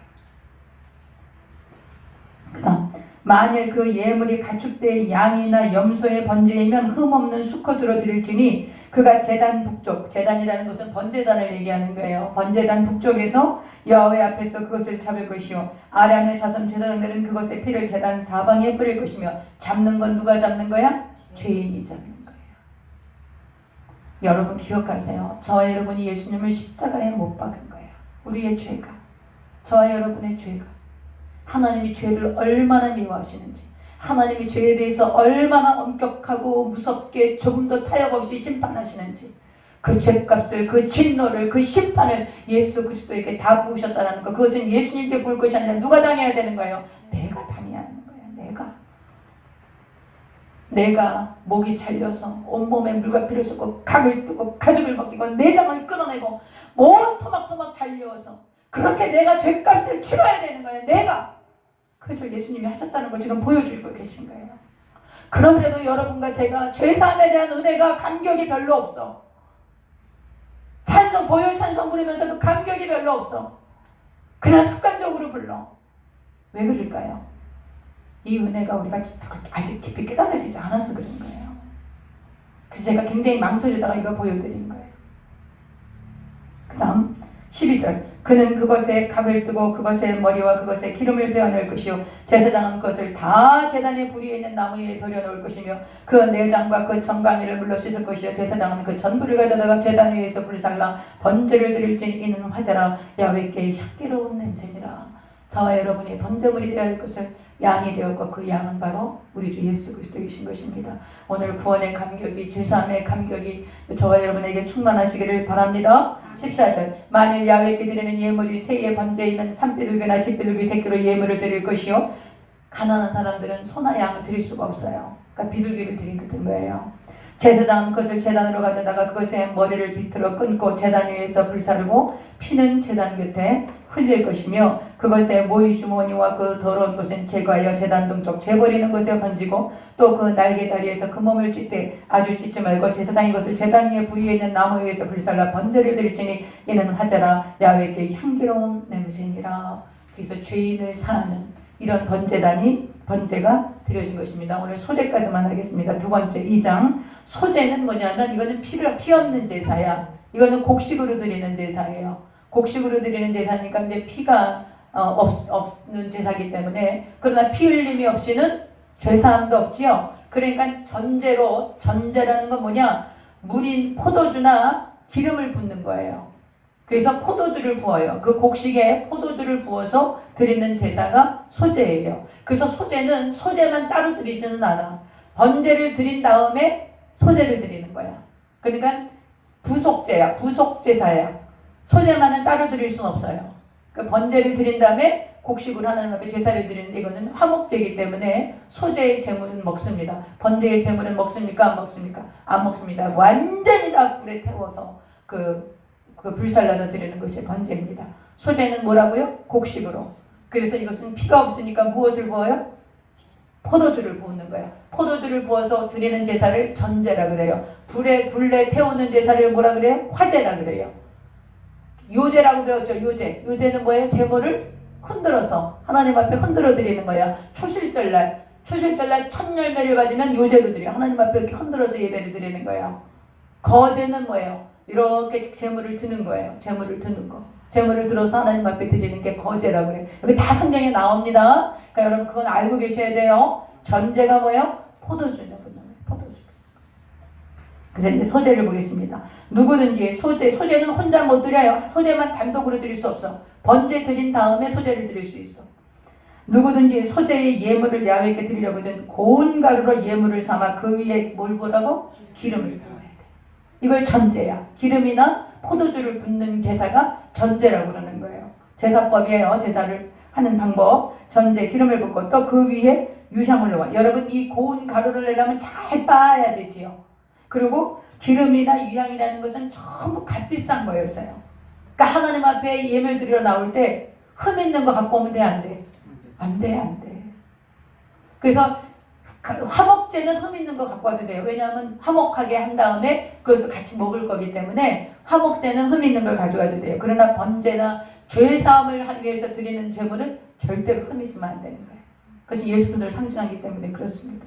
그 다음 만일 그 예물이 가축대의 양이나 염소의 번제이면 흠없는 수컷으로 드릴지니 그가 제단 북쪽, 제단이라는 것은 번제단을 얘기하는 거예요. 번제단 북쪽에서 야훼 앞에서 그것을 잡을 것이요 아론의 자손 제사장들은 그것의 피를 제단 사방에 뿌릴 것이며 잡는 건 누가 잡는 거야? 죄인이 잡는 거예요. 여러분 기억하세요. 저와 여러분이 예수님을 십자가에 못 박은 거예요. 우리의 죄가, 저와 여러분의 죄가, 하나님이 죄를 얼마나 미워하시는지, 하나님이 죄에 대해서 얼마나 엄격하고 무섭게 조금 더 타협 없이 심판하시는지, 그 죄값을, 그 진노를, 그 심판을 예수 그리스도에게 다 부으셨다는 거. 그것은 예수님께 부을 것이 아니라 누가 당해야 되는 거예요? 내가 당해야 하는 거예요. 내가 목이 잘려서 온몸에 물과 피를 쏟고 각을 뜨고 가죽을 벗기고 내장을 끊어내고 몸 토막토막 잘려서 그렇게 내가 죄값을 치러야 되는 거예요. 내가. 그래서 예수님이 하셨다는 걸 지금 보여주고 계신 거예요. 그런데도 여러분과 제가 죄사함에 대한 은혜가 감격이 별로 없어. 찬송, 보혈 찬송 부르면서도 감격이 별로 없어. 그냥 습관적으로 불러. 왜 그럴까요? 이 은혜가 우리가 아직 깊이 깨달아지지 않아서 그런 거예요. 그래서 제가 굉장히 망설이다가 이걸 보여드린 거예요. 그 다음 12절. 그는 그것에 각을 뜨고 그것의 머리와 그것에 기름을 베어낼 것이요 제사장은 그것을 다 제단의 불 위에 있는 나무 위에 버려놓을 것이며 그 내장과 그 정강이를 물러 씻을 것이요 제사장은 그 전부를 가져다가 제단 위에서 불살라 번제를 드릴지니 이는 화제라 야훼께 향기로운 냄새니라. 저와 여러분이 번제물이 되어야 할 것을 양이 되었고 그 양은 바로 우리 주 예수 그리스도이신 것입니다. 오늘 구원의 감격이, 죄사함의 감격이 저와 여러분에게 충만하시기를 바랍니다. 14절. 만일 야훼께 드리는 예물이 새의 번제에 있는 산비둘기나 집비둘기 새끼로 예물을 드릴 것이요 가난한 사람들은 소나 양을 드릴 수가 없어요. 그러니까 비둘기를 드리는 거예요. 제사장은 그것을 제단으로 가져다가 그것의 머리를 비틀어 끊고 제단 위에서 불사르고 피는 제단 곁에 흘릴 것이며 그것의 모이주머니와 그 더러운 것은 제거하여 제단 동쪽 재버리는 것에 던지고 또 그 날개 자리에서 그 몸을 찢되 아주 찢지 말고 제사장이 것을 제단 위에 불 위에 있는 나무 위에서 불살라 번제를 드릴지니 이는 화제라 야훼께 향기로운 냄새니라. 그래서 죄인을 사하는 이런 번제가 드려진 것입니다. 오늘 소제까지만 하겠습니다. 두 번째 2장. 소제는 뭐냐면 이거는 피 없는 제사야. 이거는 곡식으로 드리는 제사예요. 곡식으로 드리는 제사니까 이제 피가 없는 제사이기 때문에, 그러나 피 흘림이 없이는 죄사함도 없지요. 그러니까 전제라는 건 뭐냐? 물인 포도주나 기름을 붓는 거예요. 그래서 포도주를 부어요. 그 곡식에 포도주를 부어서 드리는 제사가 소제예요. 그래서 소제만 따로 드리지는 않아. 번제를 드린 다음에 소제를 드리는 거야. 그러니까 부속제야. 부속제사야. 소제만은 따로 드릴 수는 없어요. 그 번제를 드린 다음에 곡식으로 하나님 앞에 제사를 드리는데 이거는 화목제이기 때문에 소제의 제물은 먹습니다. 번제의 제물은 먹습니까? 안 먹습니까? 안 먹습니다. 완전히 다 불에 태워서 그 불살라서 드리는 것이 번제입니다. 소제는 뭐라고요? 곡식으로. 그래서 이것은 피가 없으니까 무엇을 부어요? 포도주를 부는 거예요. 포도주를 부어서 드리는 제사를 전제라 그래요. 불에 태우는 제사를 뭐라 그래요? 화제라 그래요. 요제라고 배웠죠. 요제는 뭐예요? 제물을 흔들어서 하나님 앞에 흔들어 드리는 거야. 초실절날 첫 열매를 가지면 요제로 드려요. 하나님 앞에 이렇게 흔들어서 예배를 드리는 거예요. 거제는 뭐예요? 이렇게 제물을 드는 거예요. 제물을 드는 거. 제물을 들어서 하나님 앞에 드리는 게 거제라고 그래요. 여기 다 성경에 나옵니다. 그러니까 여러분 그건 알고 계셔야 돼요. 전제가 뭐예요? 포도주죠. 포도주. 그래서 이제 소제를 보겠습니다. 누구든지 소제는 혼자 못 드려요. 소제만 단독으로 드릴 수 없어. 번제 드린 다음에 소제를 드릴 수 있어. 누구든지 소제의 예물을 야훼께 드리려거든 고운 가루로 예물을 삼아 그 위에 뭘 부으라고? 기름을 부어야 돼. 이걸 전제야. 기름이나 포도주를 붓는 제사가 전제라고 그러는 거예요. 제사법이에요. 제사를 하는 방법. 전제, 기름을 붓고 또 그 위에 유향을 넣어. 여러분 이 고운 가루를 내려면 잘 빻아야 되지요. 그리고 기름이나 유향이라는 것은 전부 값비싼 거였어요. 그러니까 하나님 앞에 예물 드리러 나올 때 흠 있는 거 갖고 오면 돼? 안 돼? 안 돼. 그래서 화목제는 흠 있는 거 갖고 와도 돼요. 왜냐하면 화목하게 한 다음에 그것을 같이 먹을 거기 때문에 화목제는 흠 있는 걸 가져와도 돼요. 그러나 번제나 죄사함을 하기 위해서 드리는 제물은 절대로 흠 있으면 안 되는 거예요. 그것이 예수님을 상징하기 때문에 그렇습니다.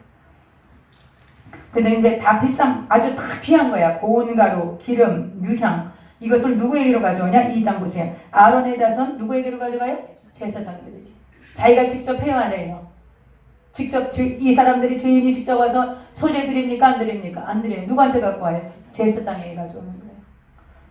근데 이제 다 아주 다 귀한 거야. 고운 가루, 기름, 유향. 이것을 누구에게로 가져오냐? 2장 보세요. 아론의 자손 누구에게로 가져가요? 제사장들에게. 자기가 직접 해야 해요. 직접 이 사람들이 주인이 직접 와서 소재 드립니까? 안 드립니까? 안 드려요. 누구한테 갖고 와요? 제사장에게 가져오는 거예요.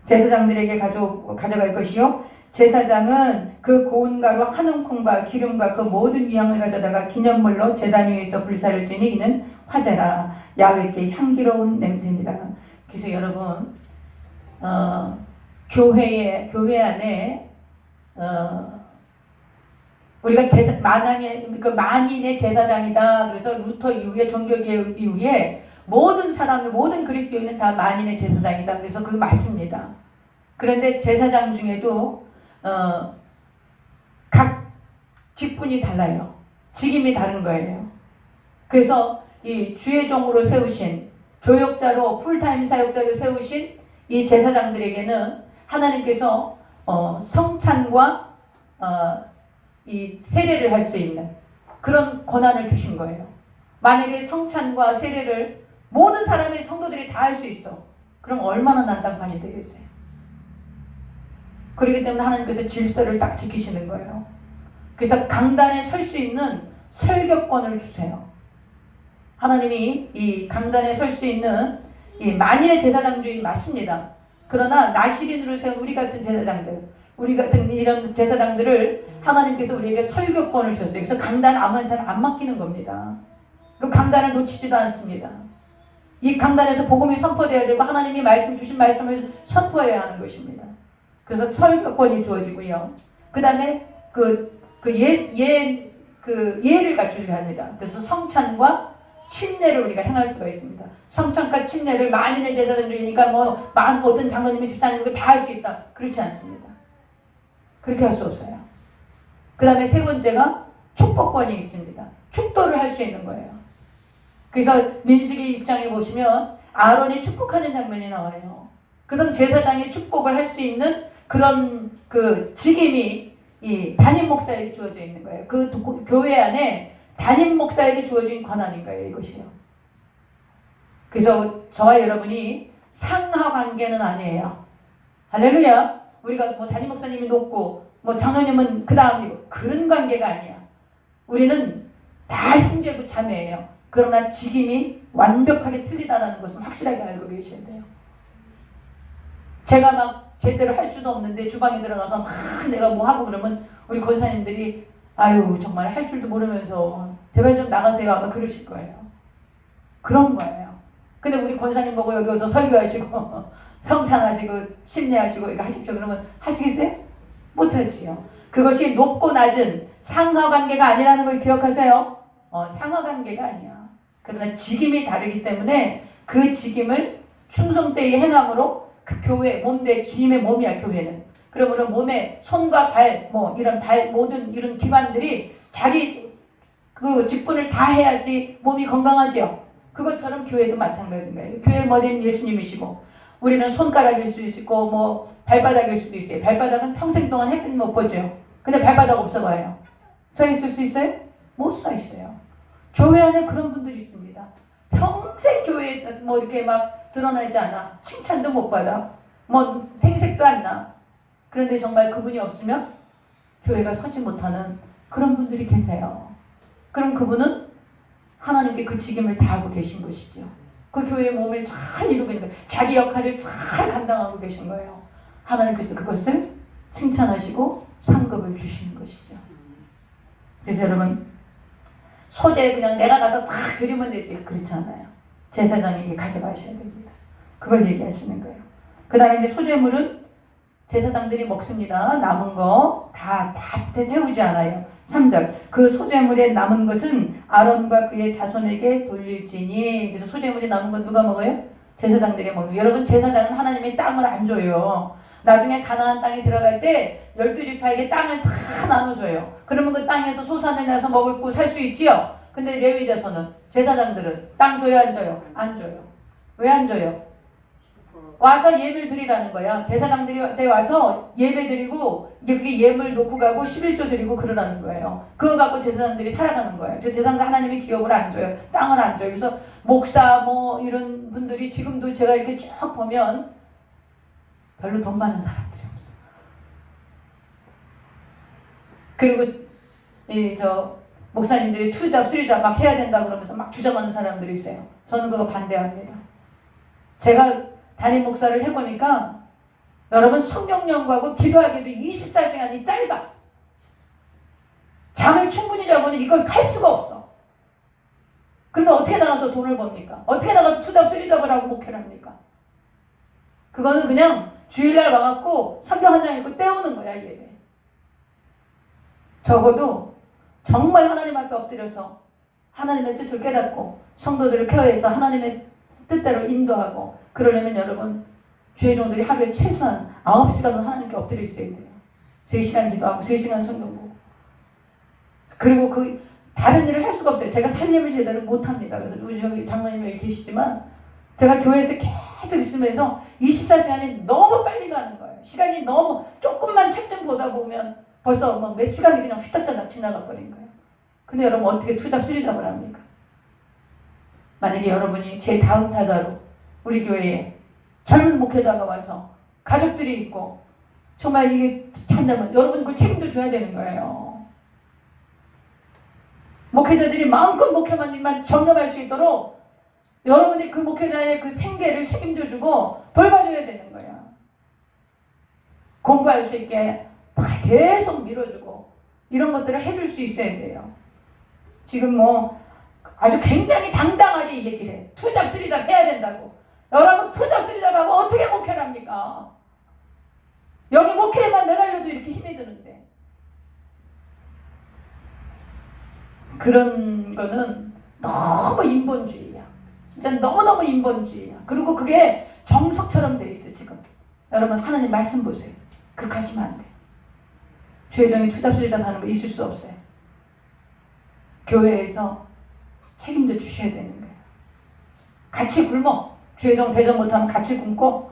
제사장들에게 가져갈 것이요. 제사장은 그 고운 가루 한 움큼과 기름과 그 모든 위향을 가져다가 기념물로 제단 위에서 불사를 지니 이는 화제라 야훼께 향기로운 냄새니라. 그래서 여러분 교회 안에 우리가 만인의 제사장이다. 그래서 루터 이후에 종교개혁 이후에 모든 사람이 모든 그리스도인은 다 만인의 제사장이다. 그래서 그게 맞습니다. 그런데 제사장 중에도 각 직분이 달라요. 직임이 다른 거예요. 그래서 이 주의 종으로 세우신 교역자로 풀타임 사역자로 세우신 이 제사장들에게는 하나님께서 성찬과 이 세례를 할 수 있는 그런 권한을 주신 거예요. 만약에 성찬과 세례를 모든 사람의 성도들이 다 할 수 있어. 그럼 얼마나 난장판이 되겠어요. 그렇기 때문에 하나님께서 질서를 딱 지키시는 거예요. 그래서 강단에 설 수 있는 설교권을 주세요. 하나님이 이 강단에 설 수 있는 이 만인의 제사장주의 맞습니다. 그러나 나시린으로 세운 우리 같은 제사장들, 우리 같은 이런 제사장들을 하나님께서 우리에게 설교권을 주셨어요. 그래서 강단 아무한테나 안 맡기는 겁니다. 그리고 강단을 놓치지도 않습니다. 이 강단에서 복음이 선포되어야 되고 하나님이 주신 말씀을 선포해야 하는 것입니다. 그래서 설교권이 주어지고요. 그 다음에 예를 갖추게 합니다. 그래서 성찬과 침례를 우리가 행할 수가 있습니다. 성찬과 침례를 만인의 제사장주의니까 모든 장로님이 집사님이 다 할 수 있다. 그렇지 않습니다. 그렇게 할 수 없어요. 그 다음에 세 번째가 축복권이 있습니다. 축도를 할 수 있는 거예요. 그래서 민수기 입장에 보시면 아론이 축복하는 장면이 나와요. 그래서 제사장이 축복을 할 수 있는 그런 직임이 이 담임 목사에게 주어져 있는 거예요. 그 교회 안에 담임 목사에게 주어진 권한인 거예요. 이것이요. 그래서 저와 여러분이 상하 관계는 아니에요. 할렐루야. 우리가 담임 목사님이 높고 장로님은 그 다음이고 그런 관계가 아니야. 우리는 다 형제고 자매예요. 그러나 직임이 완벽하게 틀리다는 것을 확실하게 알고 계셔야 돼요. 제가 제대로 할 수도 없는데 주방에 들어가서 내가 하고 그러면 우리 권사님들이 아유 정말 할 줄도 모르면서 제발 좀 나가세요 아마 그러실 거예요. 그런 거예요. 근데 우리 권사님 보고 여기 와서 설교하시고 성찬하시고 심례하시고 이거 하십시오 그러면 하시겠어요? 못하지요. 그것이 높고 낮은 상하관계가 아니라는 걸 기억하세요. 상하관계가 아니야. 그러나 직임이 다르기 때문에 그 직임을 충성되이 행함으로 그 교회, 몸대 주님의 몸이야 교회는. 그러므로 몸에 손과 발, 모든 이런 기관들이 자기 그 직분을 다 해야지 몸이 건강하죠. 그것처럼 교회도 마찬가지인 거예요. 교회 머리는 예수님이시고 우리는 손가락일 수도 있고 발바닥일 수도 있어요. 발바닥은 평생 동안 햇빛 못 보죠. 근데 발바닥 없어봐요. 서 있을 수 있어요? 못 서 있어요. 교회 안에 그런 분들이 있습니다. 평생 교회에 이렇게 드러나지 않아. 칭찬도 못 받아. 생색도 안 나. 그런데 정말 그분이 없으면 교회가 서지 못하는 그런 분들이 계세요. 그럼 그분은 하나님께 그 직임을 다 하고 계신 것이죠. 그 교회의 몸을 잘 이루고 있는 거예요. 자기 역할을 잘 감당하고 계신 거예요. 하나님께서 그것을 칭찬하시고 상급을 주시는 것이죠. 그래서 여러분 소재 그냥 내가 가서 다 드리면 되지. 그렇지 않아요. 제사장에게 가져가셔야 됩니다. 그걸 얘기하시는 거예요. 그 다음에 이제 소재물은 제사장들이 먹습니다. 남은 거 다 태우지 않아요. 3절 그 소재물에 남은 것은 아론과 그의 자손에게 돌릴지니. 그래서 소재물이 남은 건 누가 먹어요? 제사장들이 먹어요. 여러분 제사장은 하나님의 땅을 안 줘요. 나중에 가나안 땅에 들어갈 때 12지파에게 땅을 다 나눠줘요. 그러면 그 땅에서 소산을 내서 먹고 살 수 있지요. 근데 레위 자손은 제사장들은 땅 줘요 안 줘요? 안 줘요. 왜 안 줘요? 와서 예물 드리라는 거야. 제사장들이 와서 예배 드리고 그게 예물 놓고 가고 11조 드리고 그러라는 거예요. 그거 갖고 제사장들이 살아가는 거예요. 제사장들 하나님의 기업을 안 줘요. 땅을 안 줘요. 그래서 목사 이런 분들이 지금도 제가 이렇게 쭉 보면 별로 돈 많은 사람들이 없어요. 그리고 목사님들이 투잡, 쓰리잡 막 해야 된다 그러면서 막 주장하는 사람들이 있어요. 저는 그거 반대합니다. 제가 담임 목사를 해보니까 여러분 성경 연구하고 기도하기도 24시간이 짧아. 잠을 충분히 자고는 이걸 갈 수가 없어. 그런데 어떻게 나가서 돈을 법니까? 어떻게 나가서 투잡, 쓰리잡을 하고 목회를 합니까? 그거는 그냥 주일날 와갖고 성경 한 장 읽고 때우는 거야, 예배. 적어도 정말 하나님 앞에 엎드려서 하나님의 뜻을 깨닫고 성도들을 케어해서 하나님의 뜻대로 인도하고 그러려면 여러분 주의 종들이 하루에 최소한 9시간은 하나님께 엎드려 있어야 돼요. 3시간 기도하고 3시간 성경 보고 그리고 그 다른 일을 할 수가 없어요. 제가 살림을 제대로 못합니다. 그래서 우리 저기 장로님이 여기 계시지만 제가 교회에서 계속 있으면서 24시간이 너무 빨리 가는 거예요. 시간이 너무 조금만 책 좀 보다 보면 벌써 뭐 몇 시간이 그냥 휘딱지나 지나가 버린 거예요. 근데 여러분 어떻게 투잡, 쓰리잡을 합니까? 만약에 여러분이 제 다음 타자로 우리 교회에 젊은 목회자가 와서 가족들이 있고 정말 이게 한다면 여러분 그 책임도 줘야 되는 거예요. 목회자들이 마음껏 목회만만 전념할 수 있도록 여러분이 그 목회자의 그 생계를 책임져주고 돌봐줘야 되는 거야. 공부할 수 있게 계속 밀어주고 이런 것들을 해줄 수 있어야 돼요. 지금 뭐 아주 굉장히 당당하게 이 얘기를 해. 투잡, 쓰리잡 해야 된다고. 여러분 투잡, 쓰리잡하고 어떻게 목회를 합니까? 여기 목회에만 매달려도 이렇게 힘이 드는데. 그런 거는 너무 인본주의야. 진짜 너무너무 인본주의야. 그리고 그게 정석처럼 돼 있어 지금. 여러분 하나님 말씀 보세요. 그렇게 하시면 안 돼. 주의 종이 투잡, 쓰리잡 하는 거 있을 수 없어요. 교회에서 책임져 주셔야 되는 거예요. 같이 굶어. 주의 종 대접 못하면 같이 굶고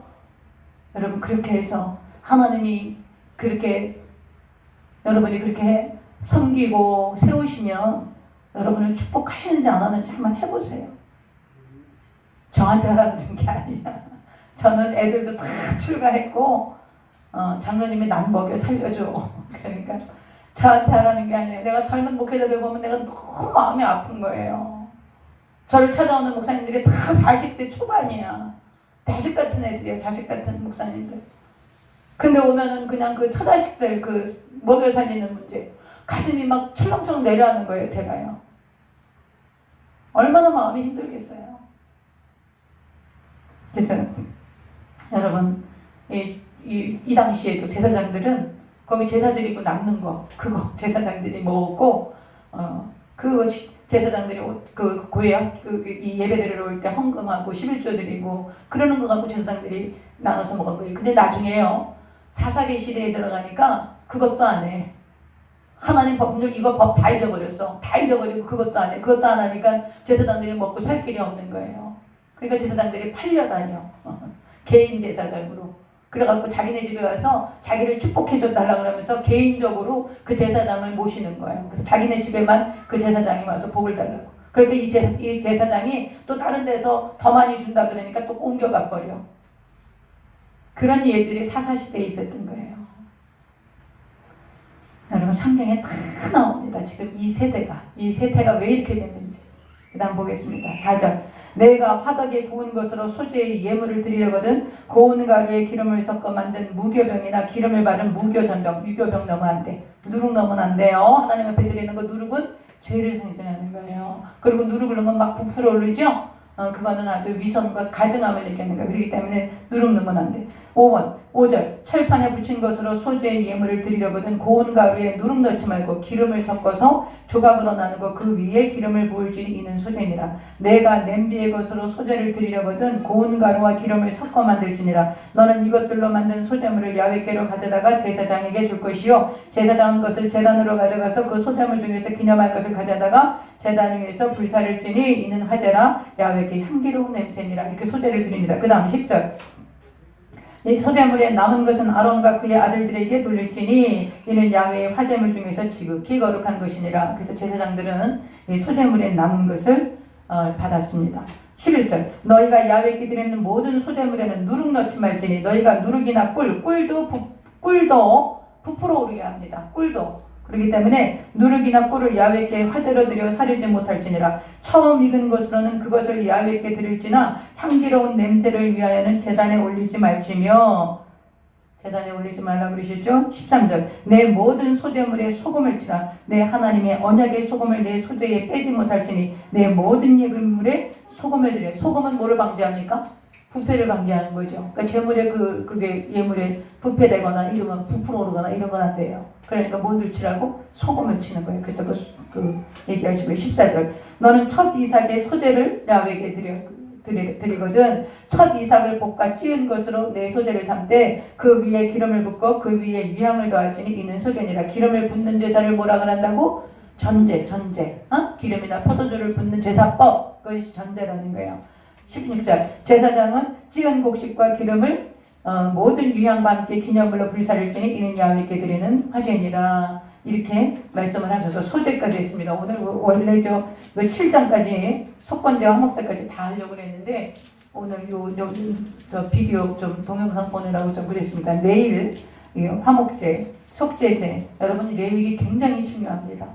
여러분 그렇게 해서 하나님이 그렇게 여러분이 그렇게 섬기고 세우시면 여러분을 축복하시는지 안 하는지 한번 해보세요. 저한테 하라는 게 아니야. 저는 애들도 다 출가했고 장로님이 난 먹여 살려줘. 그러니까 저한테 하라는 게 아니에요. 내가 젊은 목회자들 보면 내가 너무 마음이 아픈 거예요. 저를 찾아오는 목사님들이 다 40대 초반이야. 자식 같은 애들이야. 자식 같은 목사님들. 근데 오면은 그냥 그 처자식들 그 먹여 살리는 문제 가슴이 막 철렁철렁 내려앉는 거예요. 제가요. 얼마나 마음이 힘들겠어요. 그래서 여러분 이 당시에도 제사장들은 거기 제사 드리고 남는 거 그거 제사장들이 먹고 그 제사장들이 그 고해 이 예배 드리러 올 때 헌금하고 11조 드리고 그러는 거 갖고 제사장들이 나눠서 먹은 거예요. 근데 나중에요 사사기 시대에 들어가니까 그것도 안 해. 하나님 법률 이거 법 다 잊어버렸어. 다 잊어버리고 그것도 안 해. 그것도 안 하니까 제사장들이 먹고 살 길이 없는 거예요. 그러니까 제사장들이 팔려다녀. 개인 제사장으로. 그래갖고 자기네 집에 와서 자기를 축복해줘달라 그러면서 개인적으로 그 제사장을 모시는 거예요. 그래서 자기네 집에만 그 제사장이 와서 복을 달라고. 그러니까 이 제사장이 또 다른 데서 더 많이 준다 그러니까 또 옮겨가 버려. 그런 일들이 사사시대에 있었던 거예요. 여러분 성경에 다 나옵니다. 지금 이 세태가 왜 이렇게 됐는지. 그 다음 보겠습니다. 4절. 내가 화덕에 구운 것으로 소재의 예물을 드리려거든 고운 가루에 기름을 섞어 만든 무교병이나 기름을 바른 무교전병, 유교병 넣으면 안 돼. 누룩 넣으면 안 돼요. 하나님 앞에 드리는 거 누룩은 죄를 상징하는 거예요. 그리고 누룩을 넣으면 막 부풀어 오르죠? 그거는 아주 위선과 가증함을 얘기하는 거예요. 그렇기 때문에 누룩 넣으면 안 돼. 5절 철판에 붙인 것으로 소재의 예물을 드리려거든 고운 가루에 누룩 넣지 말고 기름을 섞어서 조각으로 나누고 그 위에 기름을 부을지니 이는 소재니라. 내가 냄비의 것으로 소재를 드리려거든 고운 가루와 기름을 섞어 만들지니라. 너는 이것들로 만든 소재물을 야훼께로 가져다가 제사장에게 줄 것이요 제사장은 것을 제단으로 가져가서 그 소재물 중에서 기념할 것을 가져다가 제단 위에서 불사를 지니 이는 화제라 야훼께 향기로운 냄새니라. 이렇게 소재를 드립니다. 그 다음 10절. 이 소재물에 남은 것은 아론과 그의 아들들에게 돌릴지니 이는 야훼의 화제물 중에서 지극히 거룩한 것이니라. 그래서 제사장들은 이 소재물에 남은 것을 받았습니다. 11절. 너희가 야훼께 드리는 모든 소재물에는 누룩 넣지 말지니 너희가 누룩이나 꿀도 부풀어 오르게 합니다. 꿀도 그렇기 때문에 누룩이나 꿀을 야훼께 화제로 드려 사르지 못할지니라. 처음 익은 것으로는 그것을 야훼께 드릴지나 향기로운 냄새를 위하여는 제단에 올리지 말지며. 제단에 올리지 말라 그러셨죠? 13절. 내 모든 소재물에 소금을 치라. 내 하나님의 언약의 소금을 내 소재에 빼지 못할지니 내 모든 예물에 소금을 드려. 소금은 뭐를 방지합니까? 부패를 방지하는 거죠. 그러니까 재물에 그게 예물에 부패되거나 이러면 부풀어 오르거나 이런 건 안 돼요. 그러니까 뭐를 치라고? 소금을 치는 거예요. 그래서 그 얘기하시고요. 14절. 너는 첫 이삭의 소재를 야훼에게 드리거든. 첫 이삭을 볶아 찌은 것으로 내 소재를 삼되 그 위에 기름을 붓고 그 위에 유향을 더할지니 이는 소재니라. 기름을 붓는 제사를 뭐라 그런다고? 전제. 기름이나 포도주를 붓는 제사법. 그것이 전제라는 거예요. 16절. 제사장은 찌은 곡식과 기름을 모든 유향과 함께 기념물로 불사를지니 이는 야훼께 드리는 화제니라. 이렇게 말씀을 하셔서 소제까지 했습니다. 오늘 원래 저 7장까지 속건제와 화목제까지 다 하려고 했는데 오늘 저 비디오 좀 동영상 보느라고 좀 그랬습니다. 내일 화목제, 속제제, 여러분이 레위기 굉장히 중요합니다.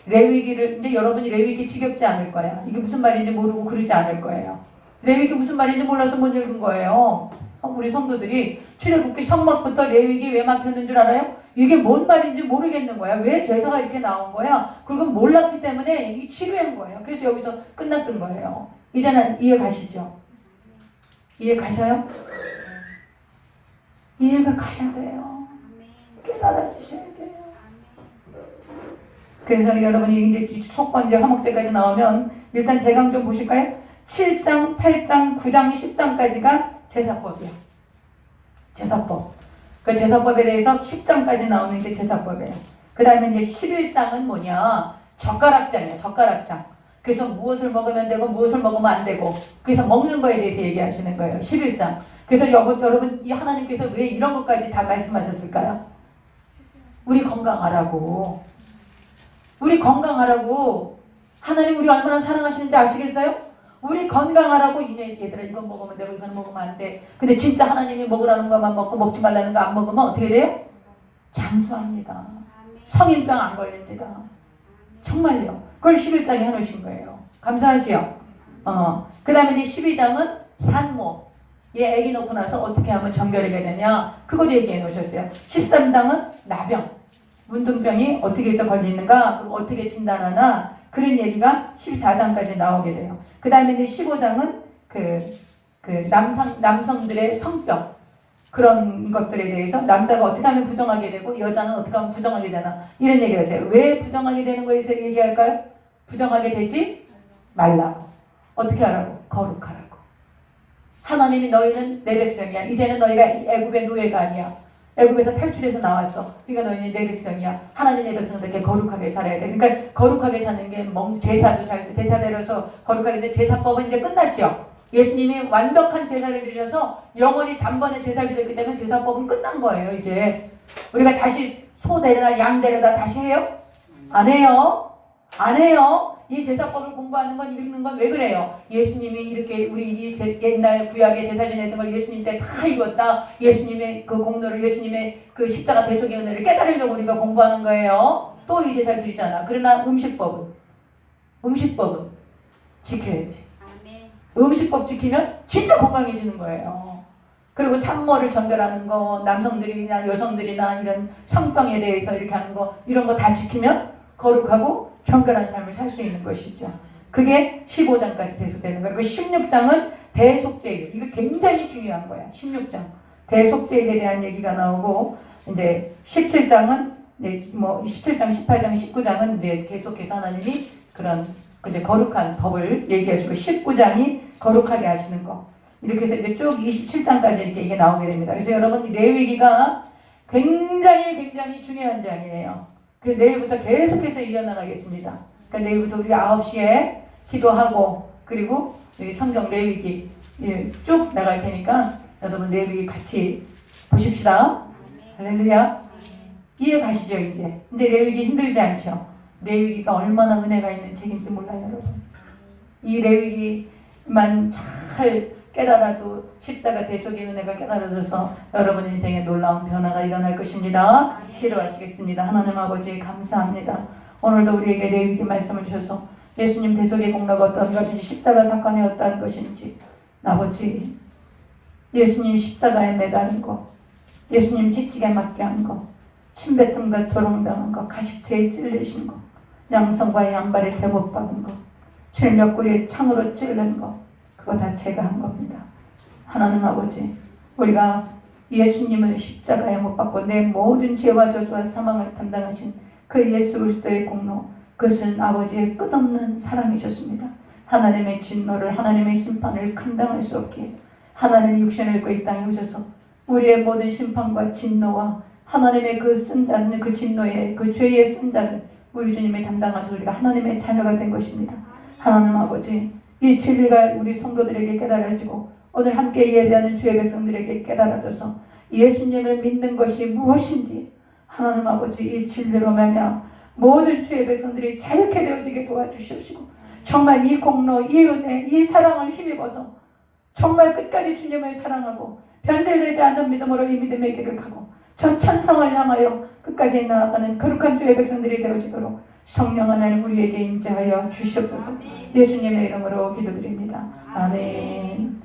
레위기를 이제 여러분이 레위기 지겹지 않을 거야. 이게 무슨 말인지 모르고 그러지 않을 거예요. 레위기 무슨 말인지 몰라서 못 읽은 거예요. 우리 성도들이 출애굽기 성막부터 레위기 왜 막혔는 줄 알아요? 이게 뭔 말인지 모르겠는 거야. 왜 제사가 이렇게 나온 거야? 그리고 몰랐기 때문에 이 치료한 거예요. 그래서 여기서 끝났던 거예요. 이제는 이해 가시죠? 이해 가셔요? 이해가 가야 돼요. 깨달아지셔야 돼요. 그래서 여러분이 이제 속건제 화목제까지 나오면 일단 대강 좀 보실까요? 7장, 8장, 9장, 10장까지가 제사법이야. 제사법. 그 제사법에 대해서 10장까지 나오는 게 제사법이에요. 그 다음에 이제 11장은 뭐냐? 젓가락장이에요. 젓가락장. 그래서 무엇을 먹으면 되고 무엇을 먹으면 안 되고 그래서 먹는 거에 대해서 얘기하시는 거예요. 11장. 그래서 여러분 이 하나님께서 왜 이런 것까지 다 말씀하셨을까요? 우리 건강하라고. 우리 건강하라고. 하나님 우리 얼마나 사랑하시는지 아시겠어요? 우리 건강하라고 얘들아 이건 먹으면 되고 이건 먹으면 안 돼. 근데 진짜 하나님이 먹으라는 것만 먹고 먹지 말라는 거 안 먹으면 어떻게 돼요? 장수합니다. 성인병 안 걸립니다. 정말요. 그걸 11장에 해놓으신 거예요. 감사하지요? 그 다음에 이제 12장은 산모. 얘 애기 놓고 나서 어떻게 하면 정결하게 되냐. 그것도 얘기해 놓으셨어요. 13장은 나병. 문둥병이 어떻게 해서 걸리는가. 그리고 어떻게 진단하나. 그런 얘기가 14장까지 나오게 돼요. 그 다음에 이제 15장은 남성들의 성병. 그런 것들에 대해서 남자가 어떻게 하면 부정하게 되고 여자는 어떻게 하면 부정하게 되나. 이런 얘기를 하세요. 왜 부정하게 되는 거에 대해서 얘기할까요? 부정하게 되지 말라고. 어떻게 하라고? 거룩하라고. 하나님이 너희는 내 백성이야. 이제는 너희가 애굽의 노예가 아니야. 애굽에서 탈출해서 나왔어. 그러니까 너희는 내 백성이야. 하나님의 백성들께 거룩하게 살아야 돼. 그러니까 거룩하게 사는 게 제사도 잘 제사대로서 거룩하게 돼. 제사법은 이제 끝났죠. 예수님이 완벽한 제사를 드려서 영원히 단번에 제사를 드렸기 때문에 제사법은 끝난 거예요. 이제 우리가 다시 소 데려다 양 데려다 다시 해요? 안 해요. 안 해요. 이 제사법을 공부하는 건 읽는 건 왜 그래요? 예수님이 이렇게 우리 옛날 구약의 제사 지냈던 걸 예수님 때 다 이뤘다. 예수님의 그 공로를 예수님의 그 십자가 대속의 은혜를 깨달으려고 우리가 공부하는 거예요. 또 이 제사를 드리잖아. 그러나 음식법은 지켜야지. 음식법 지키면 진짜 건강해지는 거예요. 그리고 산모를 전별하는 거, 남성들이나 여성들이나 이런 성병에 대해서 이렇게 하는 거, 이런 거 다 지키면 거룩하고 정결한 삶을 살 수 있는 것이죠. 그게 15장까지 계속되는 거예요. 그리고 16장은 대속죄일. 이거 굉장히 중요한 거야. 16장. 대속죄일에 대한 얘기가 나오고, 이제 17장은, 뭐, 17장, 18장, 19장은 이제 계속해서 하나님이 그런, 이제 거룩한 법을 얘기해주고, 19장이 거룩하게 하시는 거. 이렇게 해서 이제 쭉 27장까지 이렇게 이게 나오게 됩니다. 그래서 여러분, 레위기가 굉장히 중요한 장이에요. 그 내일부터 계속해서 이어나가겠습니다. 그러니까 내일부터 우리 9시에 기도하고 그리고 성경 레위기 쭉 나갈 테니까 여러분 레위기 같이 보십시다. 할렐루야. 이해 가시죠? 이제 레위기 힘들지 않죠? 레위기가 얼마나 은혜가 있는 책인지 몰라요, 여러분. 이 레위기만 잘 깨달아도 십자가 대속의 은혜가 깨달아져서 여러분 인생에 놀라운 변화가 일어날 것입니다. 기도하시겠습니다. 하나님 아버지 감사합니다. 오늘도 우리에게 레위기 말씀을 주셔서 예수님 대속의 공로가 어떤 것인지 십자가 사건이 어떤 것인지 아버지 예수님 십자가에 매달린 거 예수님 지치게 맞게 한 거 침뱉음과 조롱당한 거 가시체에 찔리신 거 양손과 양발에 대못 박은 거 질몇구리에 창으로 찔른 거 그거 다 제가 한 겁니다. 하나님 아버지 우리가 예수님을 십자가에 못 박고 내 모든 죄와 저주와 사망을 담당하신 그 예수 그리스도의 공로 그것은 아버지의 끝없는 사랑이셨습니다. 하나님의 진노를 하나님의 심판을 감당할 수 없기에 하나님의 육신을 입고 이 땅에 오셔서 우리의 모든 심판과 진노와 하나님의 그 쓴자는 그 진노의 그 죄의 쓴자를 우리 주님이 담당하셔서 우리가 하나님의 자녀가 된 것입니다. 하나님 아버지 이 진리가 우리 성도들에게 깨달아지고 오늘 함께 예배하는 주의 백성들에게 깨달아져서 예수님을 믿는 것이 무엇인지 하나님 아버지 이 진리로 말미암아 모든 주의 백성들이 자유케 되어지게 도와주시옵시고 정말 이 공로, 이 은혜, 이 사랑을 힘입어서 정말 끝까지 주님을 사랑하고 변절되지 않는 믿음으로 이 믿음의 길을 가고 저 천성을 향하여 끝까지 나아가는 거룩한 주의 백성들이 되어지도록 성령 하나님 우리에게 임재하여 주시옵소서. 예수님의 이름으로 기도드립니다. 아멘.